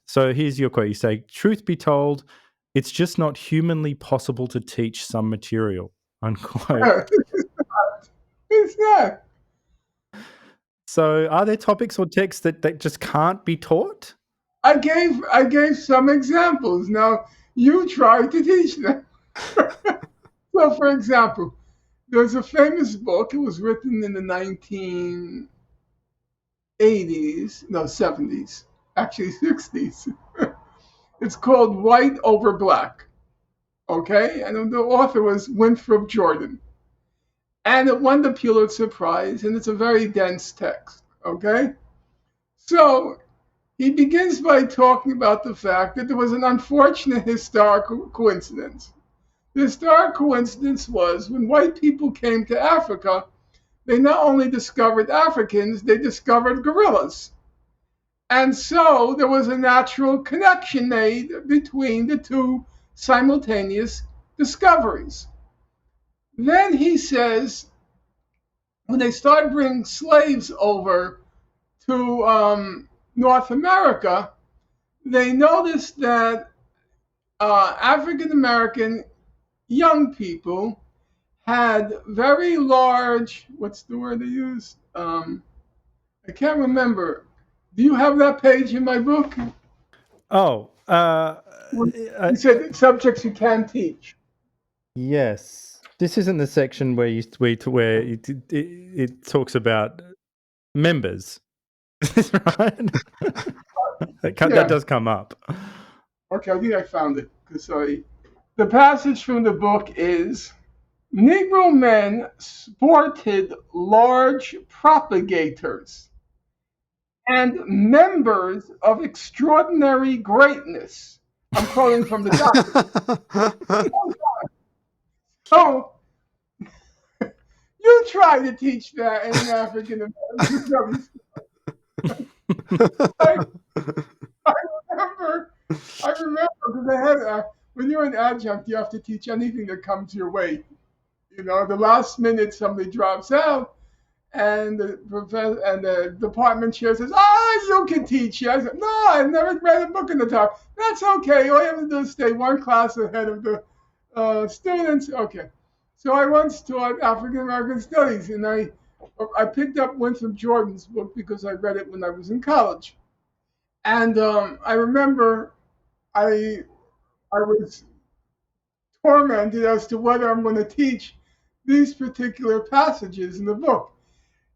So here's your quote. You say, "Truth be told, it's just not humanly possible to teach some material," unquote. It's not. So are there topics or texts that just can't be taught? I gave some examples. Now you try to teach them. So, for example, there's a famous book. It was written in the 1980s, no 70s, actually 60s. It's called White Over Black. Okay, and the author was Winthrop Jordan, and it won the Pulitzer Prize, and it's a very dense text. Okay, so he begins by talking about the fact that there was an unfortunate historical coincidence. The historic coincidence was when white people came to Africa, they not only discovered Africans, they discovered gorillas. And so there was a natural connection made between the two simultaneous discoveries. Then he says, when they started bringing slaves over to North America, they noticed that African American young people had very large, what's the word they use? I can't remember. Do you have that page in my book? Oh, You said subjects you can teach. yes. This isn't the section where it talks about members, right? That does come up. Okay, I think I found it. Sorry. The passage from the book is Negro men sported large propagators and members of extraordinary greatness. I'm quoting from the document. So you try to teach that in an African American I remember because I had when you're an adjunct, you have to teach anything that comes your way. The last minute somebody drops out, and the professor and the department chair says, you can teach." I said, "No, I've never read a book in the top." "That's okay. All you have to do is stay one class ahead of the students." Okay. So I once taught African American Studies, and I picked up Winthrop Jordan's book because I read it when I was in college. And I remember I was tormented as to whether I'm going to teach these particular passages in the book.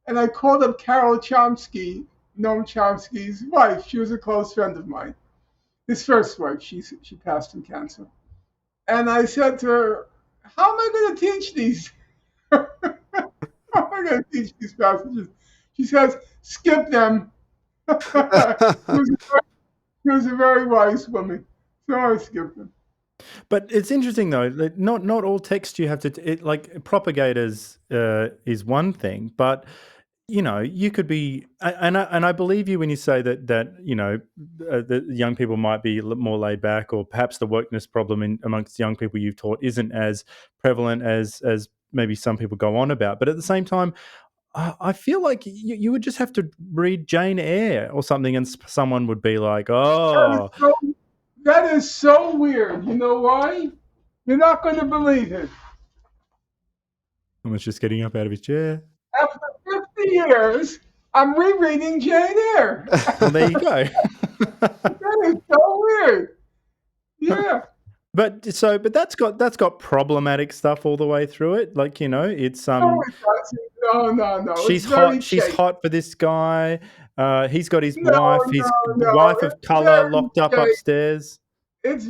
And I called up Carol Chomsky, Noam Chomsky's wife. She was a close friend of mine. His first wife. She passed from cancer. And I said to her, "How am I going to teach these? How am I going to teach these passages?" She says, "Skip them." She was a very wise woman. So I skipped them. But it's interesting though. Not all text you have to like propagators is one thing, but you could be, and I believe you when you say that the young people might be a little more laid back, or perhaps the wokeness problem amongst young people you've taught isn't as prevalent as maybe some people go on about. But at the same time, I feel like you would just have to read Jane Eyre or something, and someone would be like, "Oh, That is so weird. You know why? You're not going to believe it. someone's just getting up out of his chair." After 50 years, I'm rereading Jane Eyre. Well, there you go. That is so weird. Yeah. But that's got problematic stuff all the way through it. Like, it's No, it doesn't. No. she's It's very hot. She's shady. hot for this guy. He's got his No, wife, his no. wife of It's color, very locked up shady. upstairs. It's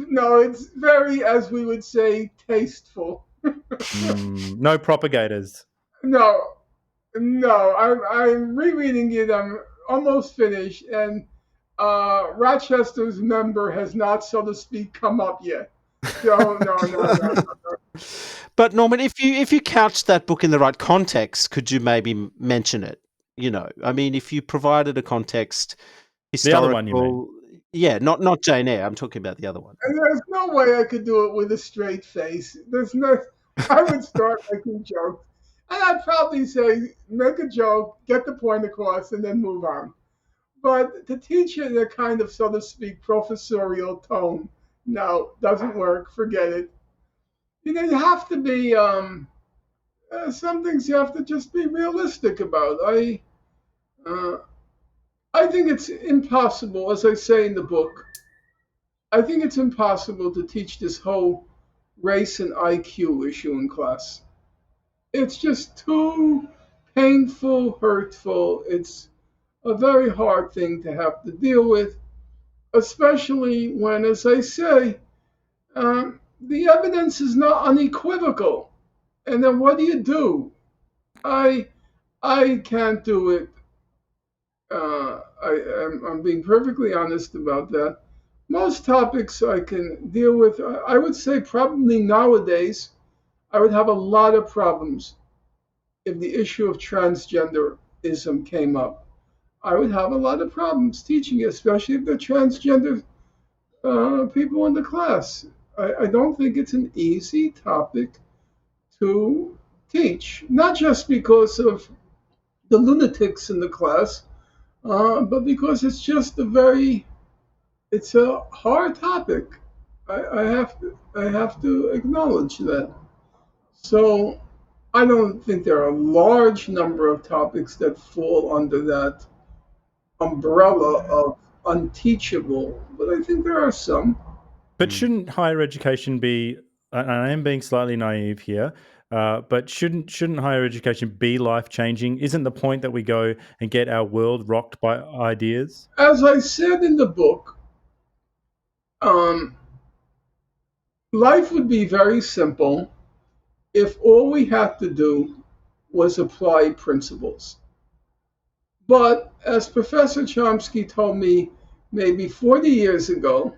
very, as we would say, tasteful. No propagators. No, I'm rereading it. I'm almost finished, and Rochester's member has not, so to speak, come up yet. So no. But Norman, if you couched that book in the right context, could you maybe mention it? I mean, if you provided a context, historical, The other one, you mean? Yeah, not Jane Eyre. I'm talking about the other one. And there's no way I could do it with a straight face. I would start making jokes. And I'd probably say, make a joke, get the point across, and then move on. But to teach it in a kind of, so to speak, professorial tone, no, doesn't work. Forget it. You have to be, some things you have to just be realistic about. I think it's impossible, as I say in the book, I think it's impossible to teach this whole race and IQ issue in class. It's just too painful, hurtful. It's a very hard thing to have to deal with, especially when, as I say, the evidence is not unequivocal. And then what do? I can't do it. I'm being perfectly honest about that. Most topics I can deal with. I would say probably nowadays I would have a lot of problems if the issue of transgenderism came up. I would have a lot of problems teaching it, especially if they're transgender people in the class. I don't think it's an easy topic to teach, not just because of the lunatics in the class, but because it's just it's a hard topic. I have to acknowledge that. So I don't think there are a large number of topics that fall under that umbrella of unteachable, but I think there are some. But shouldn't higher education be, and I am being slightly naive here, but shouldn't higher education be life-changing? Isn't the point that we go and get our world rocked by ideas? As I said in the book, life would be very simple if all we had to do was apply principles. But as Professor Chomsky told me maybe 40 years ago,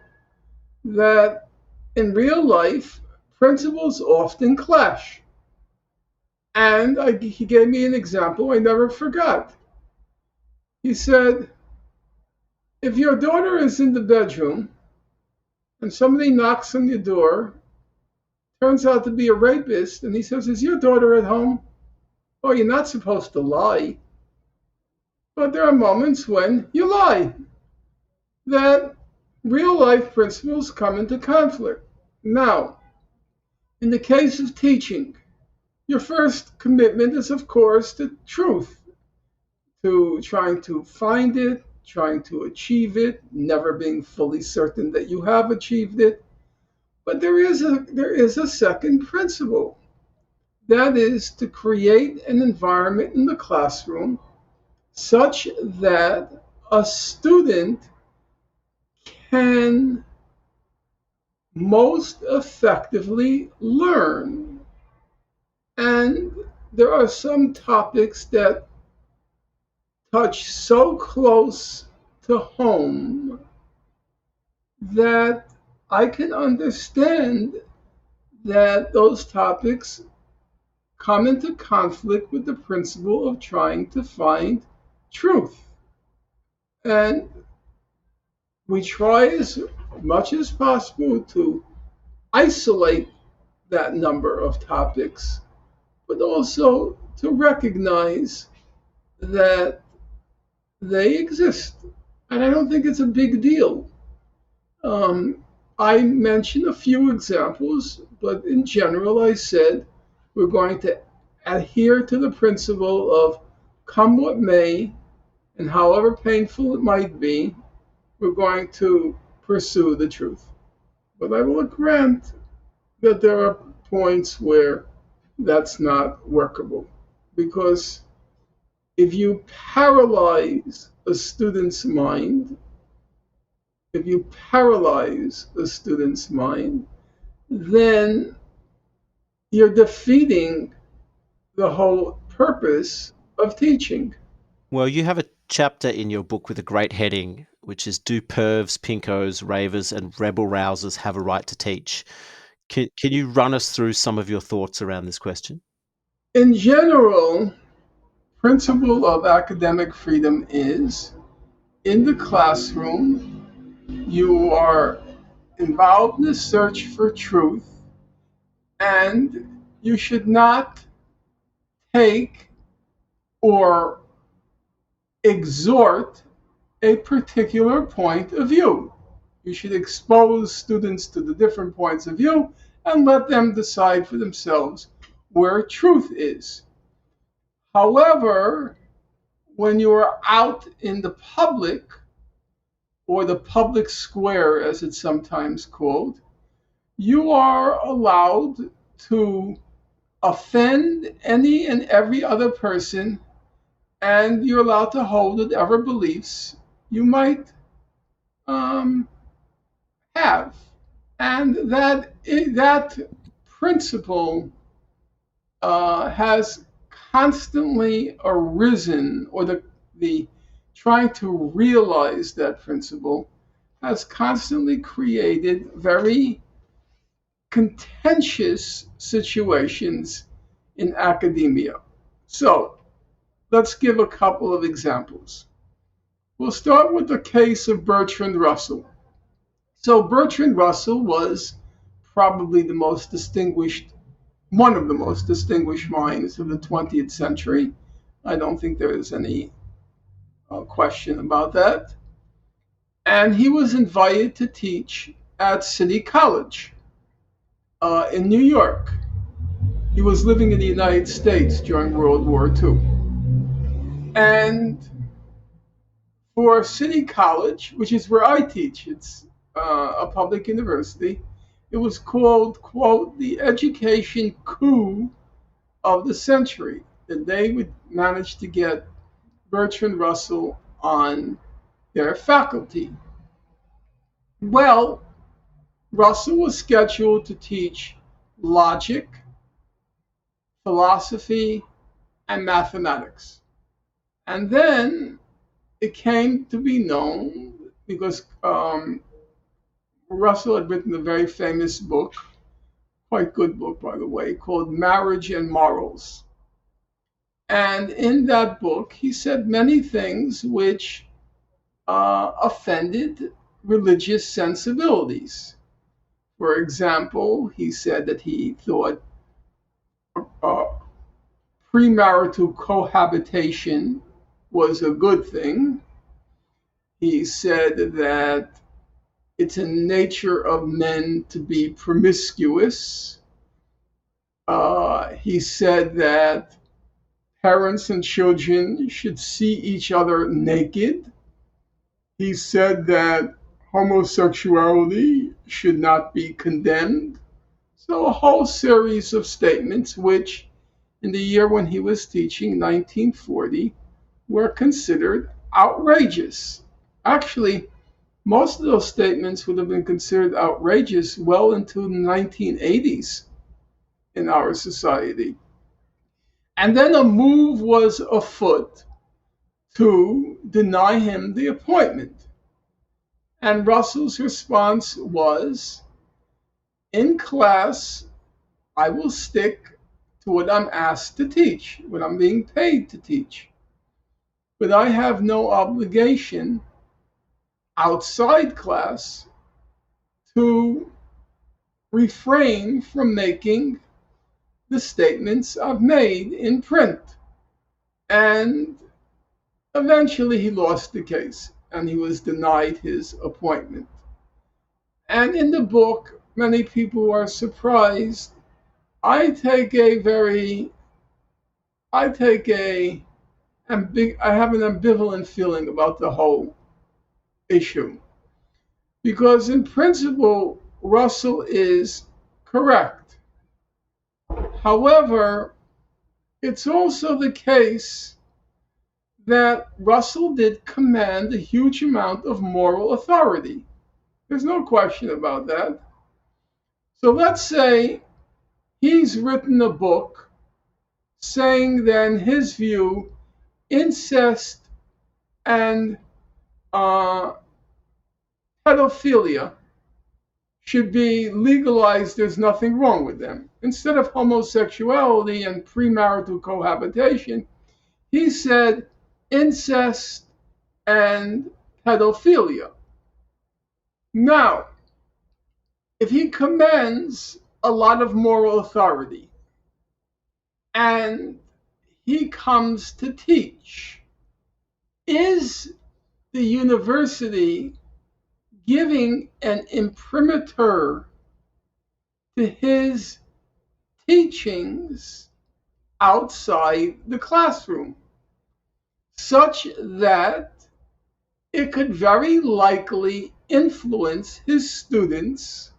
that in real life, principles often clash. And he gave me an example I never forgot. He said, if your daughter is in the bedroom and somebody knocks on your door, turns out to be a rapist, and he says, is your daughter at home? Well, you're not supposed to lie. But there are moments when you lie. That real life principles come into conflict. Now, in the case of teaching, your first commitment is, of course, to truth, to trying to find it, trying to achieve it, never being fully certain that you have achieved it. But there is a second principle. That is to create an environment in the classroom such that a student can most effectively learn. And there are some topics that touch so close to home that I can understand that those topics come into conflict with the principle of trying to find truth. And we try as much as possible to isolate that number of topics, but also to recognize that they exist. And I don't think it's a big deal. I mentioned a few examples, but in general, I said we're going to adhere to the principle of come what may, and however painful it might be, we're going to pursue the truth. But I will grant that there are points where that's not workable. Because if you paralyze a student's mind, then you're defeating the whole purpose of teaching. Well, you have a chapter in your book with a great heading, which is Do Pervs, Pinkos, Ravers, and Rebel Rousers Have a Right to Teach? Can you run us through some of your thoughts around this question? In general, principle of academic freedom is in the classroom, you are involved in the search for truth, and you should not take or exhort a particular point of view. You should expose students to the different points of view and let them decide for themselves where truth is. However, when you are out in the public, or the public square as it's sometimes called, you are allowed to offend any and every other person, and you're allowed to hold whatever beliefs you might have. And that principle has constantly arisen, or the trying to realize that principle has constantly created very contentious situations in academia. So let's give a couple of examples. We'll start with the case of Bertrand Russell. So Bertrand Russell was probably one of the most distinguished minds of the 20th century. I don't think there is any question about that. And he was invited to teach at City College in New York. He was living in the United States during World War II. And for City College, which is where I teach, it's a public university, it was called, quote, the education coup of the century. And they would manage to get Bertrand Russell on their faculty. Well, Russell was scheduled to teach logic, philosophy, and mathematics. And then it came to be known, because Russell had written a very famous book, quite good book, by the way, called Marriage and Morals. And in that book, he said many things which offended religious sensibilities. For example, he said that he thought premarital cohabitation was a good thing. He said that it's a nature of men to be promiscuous. He said that parents and children should see each other naked. He said that homosexuality should not be condemned. So a whole series of statements which, in the year when he was teaching, 1940, were considered outrageous. Actually, most of those statements would have been considered outrageous well into the 1980s in our society. And then a move was afoot to deny him the appointment. And Russell's response was, in class, I will stick to what I'm asked to teach, what I'm being paid to teach. But I have no obligation outside class to refrain from making the statements I've made in print. And eventually he lost the case and he was denied his appointment. And in the book, many people are surprised. I have an ambivalent feeling about the whole issue. Because in principle, Russell is correct. However, it's also the case that Russell did command a huge amount of moral authority. There's no question about that. So let's say he's written a book saying that in his view, incest and pedophilia should be legalized. There's nothing wrong with them. Instead of homosexuality and premarital cohabitation, he said incest and pedophilia. Now, if he commands a lot of moral authority and he comes to teach, is the university giving an imprimatur to his teachings outside the classroom, such that it could very likely influence his students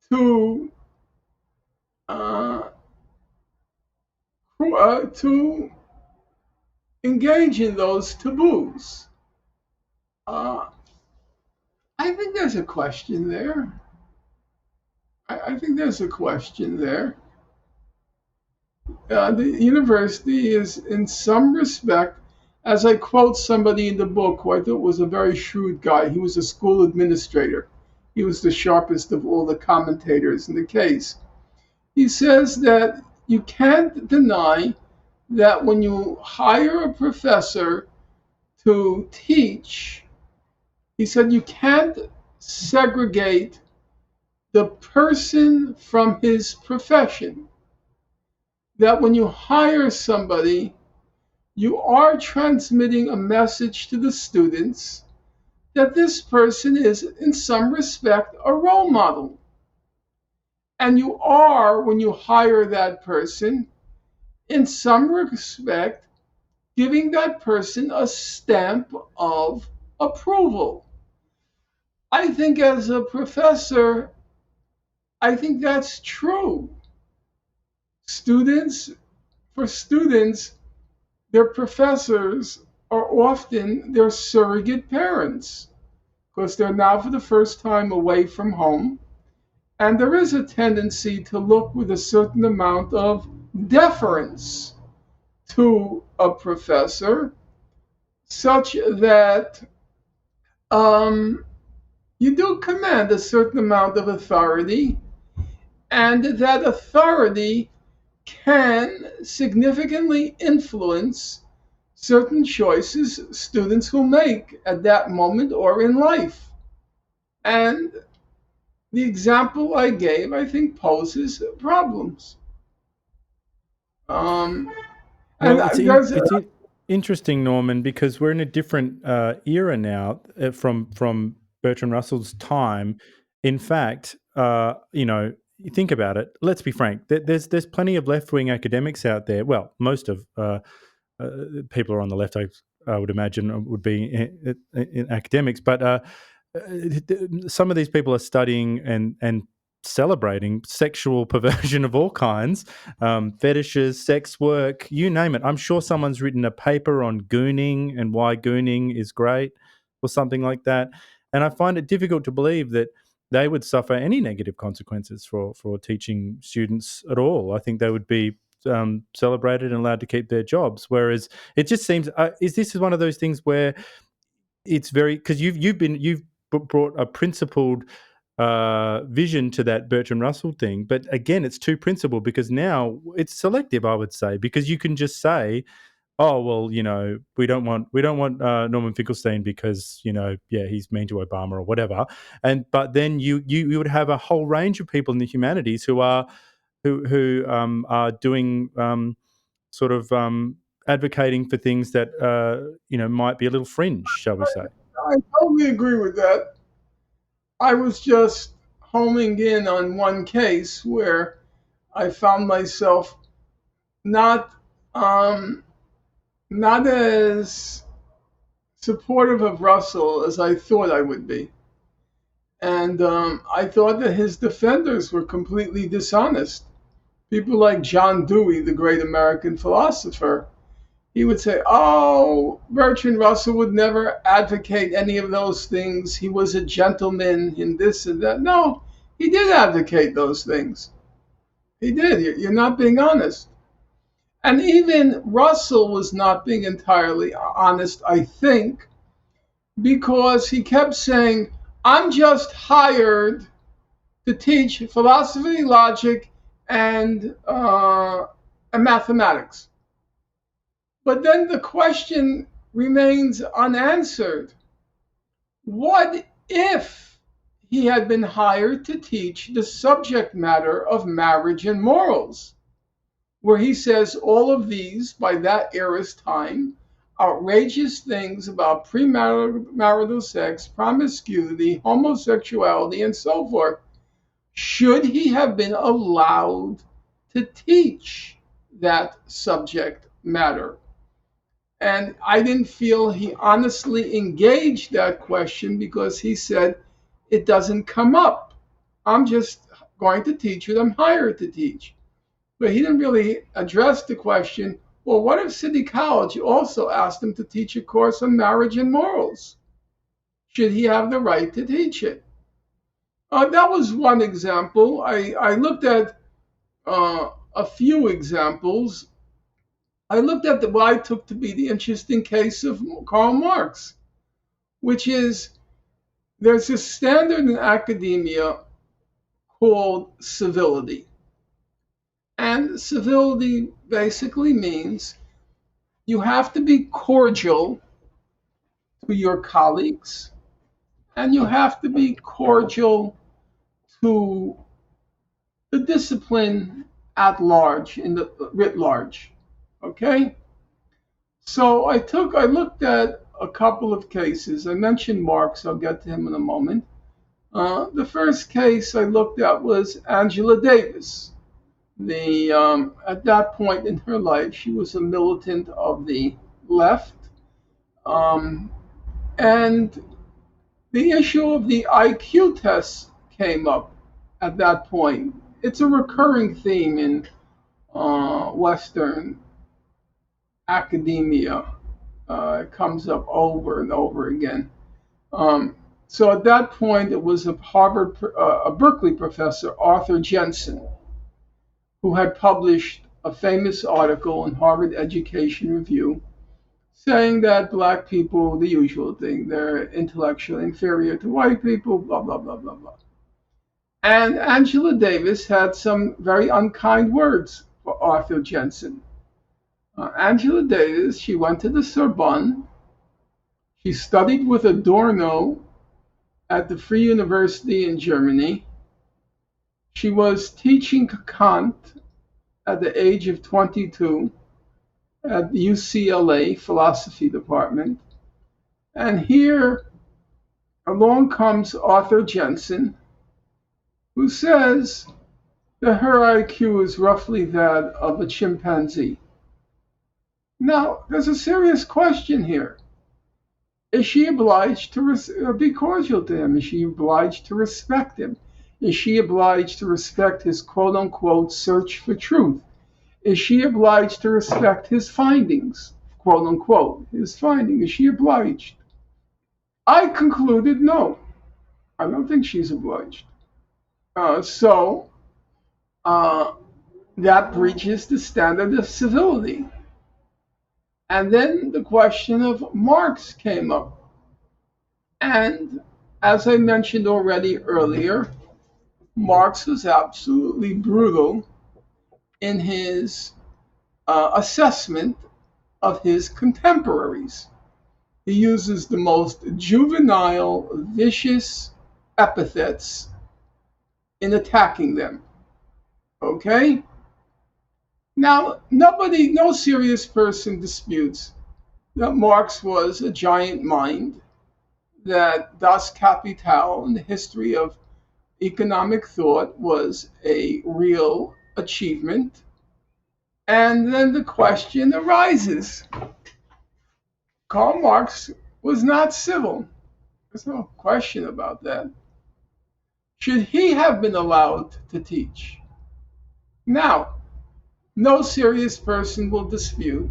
to engage in those taboos? I think there's a question there. I think there's a question there. The university is, in some respect, as I quote somebody in the book who I thought was a very shrewd guy, he was a school administrator. He was the sharpest of all the commentators in the case. He says that you can't deny that when you hire a professor to teach, he said you can't segregate the person from his profession. That when you hire somebody, you are transmitting a message to the students that this person is, in some respect, a role model. And you are, when you hire that person, in some respect, giving that person a stamp of approval. I think as a professor, I think that's true. For students, their professors are often their surrogate parents because they're now for the first time away from home. And there is a tendency to look with a certain amount of deference to a professor, such that you do command a certain amount of authority, and that authority can significantly influence certain choices students will make at that moment or in life. And the example I gave, I think, poses problems. It's interesting, Norman, because we're in a different era now from Bertrand Russell's time. In fact, you think about it. Let's be frank. There's plenty of left-wing academics out there. Well, most of people are on the left, I would imagine, would be in academics. But some of these people are studying and celebrating sexual perversion of all kinds, fetishes, sex work, you name it. I'm sure someone's written a paper on gooning and why gooning is great or something like that. And I find it difficult to believe that they would suffer any negative consequences for teaching students at all. I think they would be celebrated and allowed to keep their jobs. Whereas it just seems, is this one of those things where it's very, because you've brought a principled vision to that Bertrand Russell thing. But again, it's too principled because now it's selective, I would say, because you can just say, oh, well, we don't want Norman Finkelstein because, he's mean to Obama or whatever. But then you would have a whole range of people in the humanities who are doing advocating for things that might be a little fringe, shall we say? I totally agree with that. I was just homing in on one case where I found myself not not as supportive of Russell as I thought I would be. And I thought that his defenders were completely dishonest. People like John Dewey, the great American philosopher, he would say, oh, Bertrand Russell would never advocate any of those things. He was a gentleman in this and that. No, he did advocate those things. He did. You're not being honest. And even Russell was not being entirely honest, I think, because he kept saying, I'm just hired to teach philosophy, logic, and mathematics. But then the question remains unanswered. What if he had been hired to teach the subject matter of marriage and morals, where he says all of these, by that era's time, outrageous things about premarital sex, promiscuity, homosexuality, and so forth? Should he have been allowed to teach that subject matter? And I didn't feel he honestly engaged that question because he said, it doesn't come up. I'm just going to teach what I'm hired to teach. But he didn't really address the question, well, what if City College also asked him to teach a course on marriage and morals? Should he have the right to teach it? That was one example. I looked at a few examples. I looked at what I took to be the interesting case of Karl Marx, which is there's a standard in academia called civility. And civility basically means you have to be cordial to your colleagues, and you have to be cordial to the discipline at large, in the writ large. Okay? So I looked at a couple of cases. I mentioned Marx, I'll get to him in a moment. The first case I looked at was Angela Davis. At that point in her life, she was a militant of the left. And the issue of the IQ test came up at that point. It's a recurring theme in Western academia. It comes up over and over again. So at that point, it was a Berkeley professor, Arthur Jensen, who had published a famous article in Harvard Education Review saying that black people, the usual thing, they're intellectually inferior to white people, blah, blah, blah, blah, blah. And Angela Davis had some very unkind words for Arthur Jensen. Angela Davis, she went to the Sorbonne. She studied with Adorno at the Free University in Germany. She was teaching Kant at the age of 22 at the UCLA Philosophy Department. And here along comes Arthur Jensen, who says that her IQ is roughly that of a chimpanzee. Now, there's a serious question here. Is she obliged to be cordial to him? Is she obliged to respect him? Is she obliged to respect his quote-unquote search for truth? Is she obliged to respect his findings, quote-unquote, his finding? Is she obliged? I concluded no. I don't think she's obliged. So that breaches the standard of civility. And then the question of Marx came up. And As I mentioned already earlier, Marx was absolutely brutal in his assessment of his contemporaries. He uses the most juvenile, vicious epithets in attacking them. Okay? Now, no serious person disputes that Marx was a giant mind, that Das Kapital in the history of economic thought was a real achievement. And then the question arises. Karl Marx was not civil. There's no question about that. Should he have been allowed to teach? Now, no serious person will dispute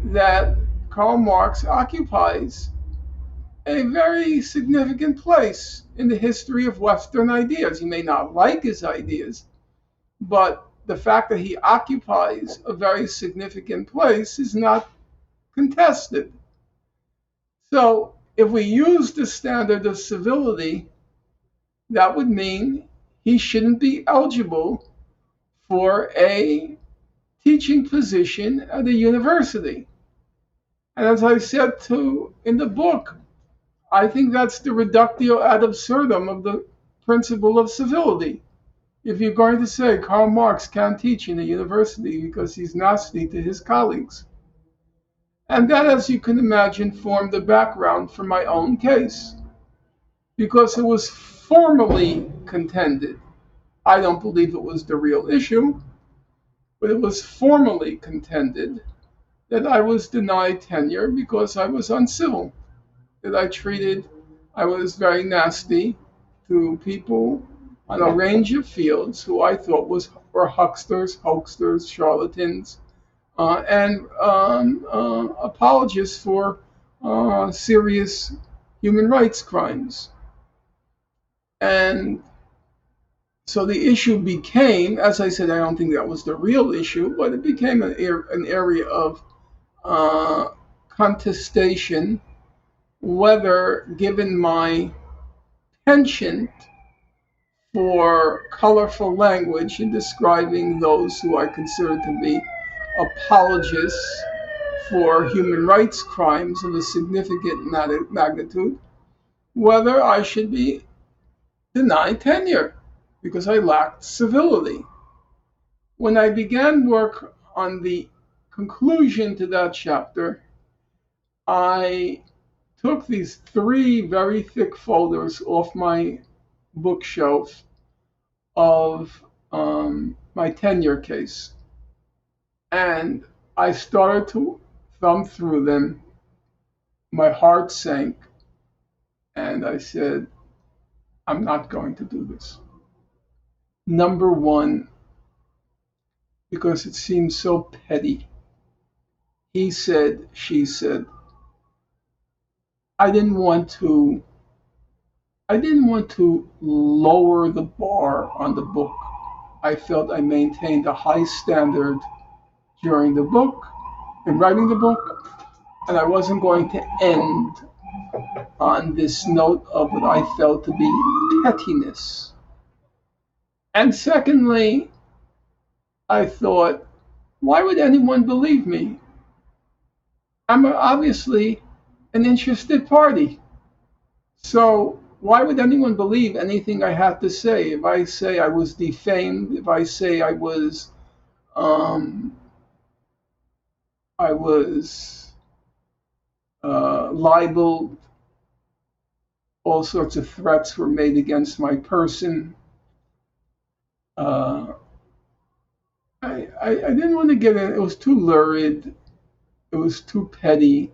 that Karl Marx occupies a very significant place in the history of Western ideas. You may not like his ideas, but the fact that he occupies a very significant place is not contested. So if we use the standard of civility, that would mean he shouldn't be eligible for a teaching position at a university. And as I said in the book, I think that's the reductio ad absurdum of the principle of civility. If you're going to say Karl Marx can't teach in a university because he's nasty to his colleagues. And that, as you can imagine, formed the background for my own case, because it was formally contended. I don't believe it was the real issue, but it was formally contended that I was denied tenure because I was uncivil, that I was very nasty to people on a range of fields who I thought were hucksters, hoaxers, charlatans, and apologists for serious human rights crimes. And so the issue became, as I said, I don't think that was the real issue, but it became an area of contestation, whether, given my penchant for colorful language in describing those who I consider to be apologists for human rights crimes of a significant magnitude, whether I should be denied tenure because I lacked civility. When I began work on the conclusion to that chapter, I took these 3 very thick folders off my bookshelf of my tenure case. And I started to thumb through them. My heart sank. And I said, I'm not going to do this. Number 1, because it seems so petty. He said, she said. I didn't want to lower the bar on the book. I felt I maintained a high standard during the book, in writing the book, and I wasn't going to end on this note of what I felt to be pettiness. And secondly, I thought, why would anyone believe me? I'm obviously an interested party. So why would anyone believe anything I have to say? If I say I was defamed, if I say I was libeled, all sorts of threats were made against my person. I didn't want to get in. It was too lurid. It was too petty.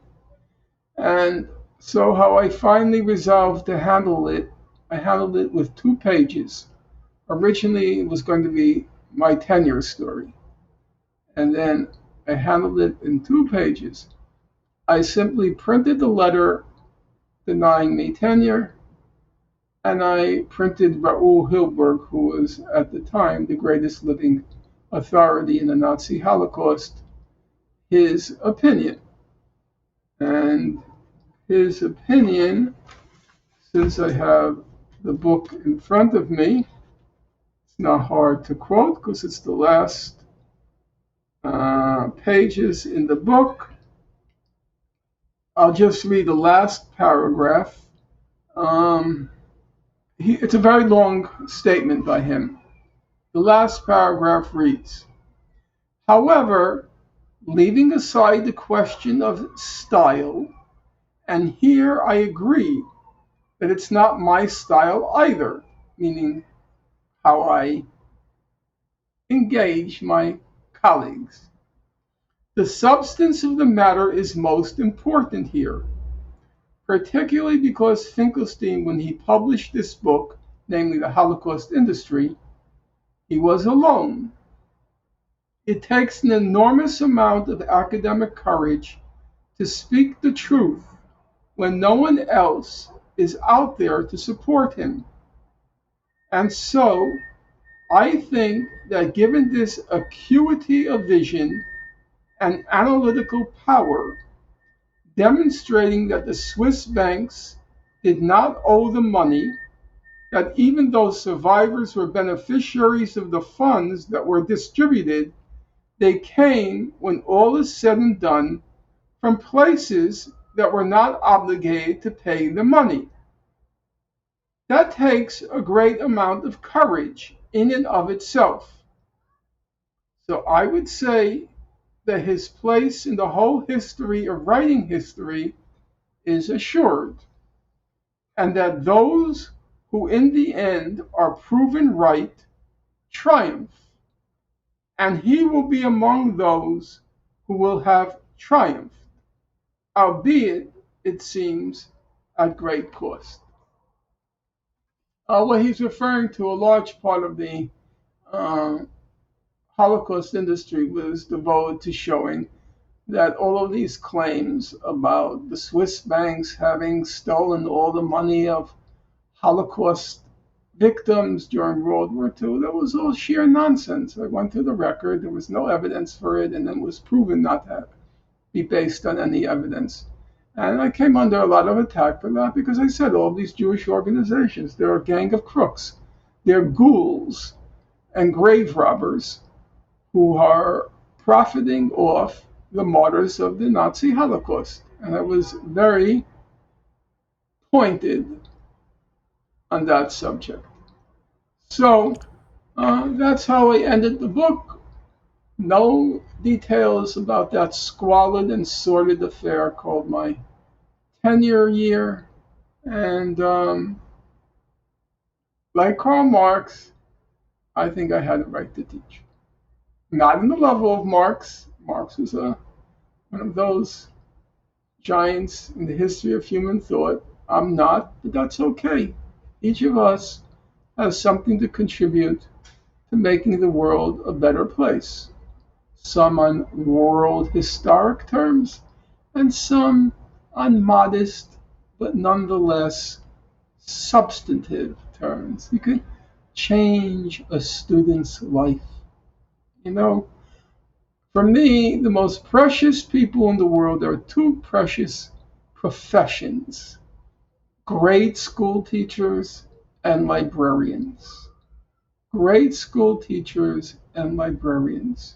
And so how I finally resolved to handle it, I handled it with 2 pages. Originally, it was going to be my tenure story. And then I handled it in 2 pages. I simply printed the letter denying me tenure, and I printed Raoul Hilberg, who was at the time the greatest living authority in the Nazi Holocaust, his opinion. And his opinion since I have the book in front of me, it's not hard to quote because it's the last pages in the book. I'll just read the last paragraph. It's a very long statement by him. The last paragraph reads, however, leaving aside the question of style, and here I agree that it's not my style either, meaning how I engage my colleagues. The substance of the matter is most important here, particularly because Finkelstein, when he published this book, namely The Holocaust Industry, he was alone. It takes an enormous amount of academic courage to speak the truth when no one else is out there to support him. And so, I think that given this acuity of vision and analytical power, demonstrating that the Swiss banks did not owe the money, that even though survivors were beneficiaries of the funds that were distributed, they came, when all is said and done, from places that were not obligated to pay the money. That takes a great amount of courage in and of itself. So I would say that his place in the whole history of writing history is assured, and that those who in the end are proven right triumph, and he will be among those who will have triumphed, albeit, it seems, at great cost. What he's referring to, a large part of the Holocaust industry was devoted to showing that all of these claims about the Swiss banks having stolen all the money of Holocaust victims during World War II, that was all sheer nonsense. I went through the record, there was no evidence for it, and it was proven not to be based on any evidence. And I came under a lot of attack for that because I said all of these Jewish organizations, they're a gang of crooks. They're ghouls and grave robbers who are profiting off the martyrs of the Nazi Holocaust. And I was very pointed on that subject. So that's how I ended the book. No details about that squalid and sordid affair called my tenure year. And like Karl Marx, I think I had a right to teach. Not in the level of Marx. Marx was one of those giants in the history of human thought. I'm not, but that's okay. Each of us has something to contribute to making the world a better place. Some on world historic terms, and some on modest, but nonetheless substantive terms. You could change a student's life. You know, for me, the most precious people in the world are two precious professions: grade school teachers and librarians. Grade school teachers and librarians.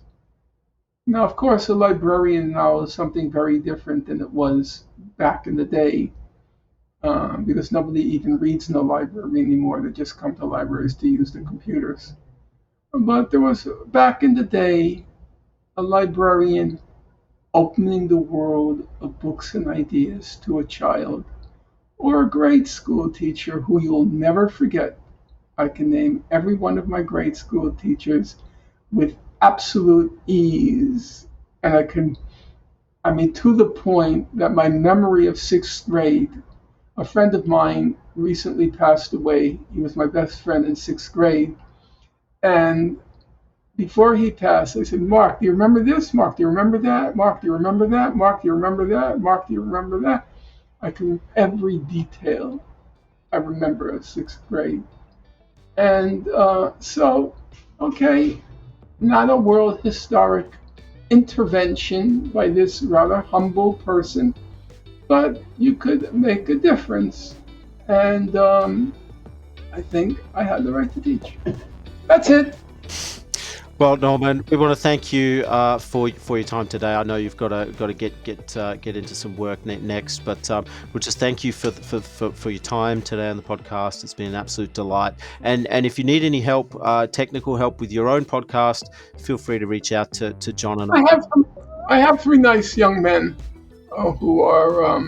Now, of course, a librarian now is something very different than it was back in the day, because nobody even reads in the library anymore. They just come to libraries to use the computers. But there was, back in the day, a librarian opening the world of books and ideas to a child, or a grade school teacher who you'll never forget. I can name every one of my grade school teachers with absolute ease. And to the point that my memory of sixth grade, a friend of mine recently passed away. He was my best friend in sixth grade. And before he passed, I said, Mark, do you remember this? Mark, do you remember that? Mark, do you remember that? Mark, do you remember that? Mark, do you remember that? I can every detail I remember of sixth grade. And okay, not a world historic intervention by this rather humble person, but you could make a difference. and I think I have the right to teach. That's it. Well, Norman, we want to thank you for your time today. I know you've got to get into some work next, but we'll just thank you for your time today on the podcast. It's been an absolute delight. And if you need any help, technical help with your own podcast, feel free to reach out to John and I have 3 nice young men who are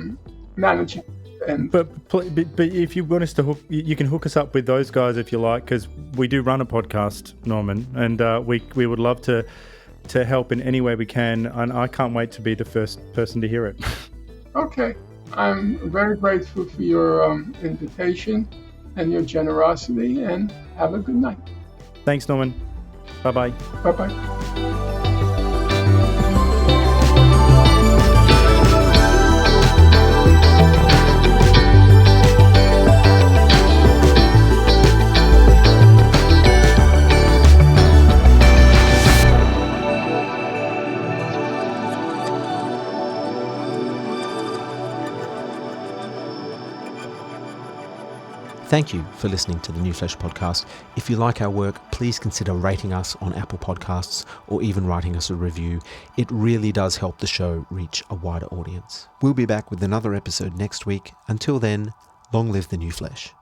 managing. And But if you want us to hook, you can hook us up with those guys if you like, because we do run a podcast, Norman, and we would love to help in any way we can. And I can't wait to be the first person to hear it. okay, I'm very grateful for your invitation and your generosity, and have a good night. Thanks, Norman. Bye-bye. Bye-bye. Thank you for listening to the New Flesh podcast. If you like our work, please consider rating us on Apple Podcasts or even writing us a review. It really does help the show reach a wider audience. We'll be back with another episode next week. Until then, long live the New Flesh.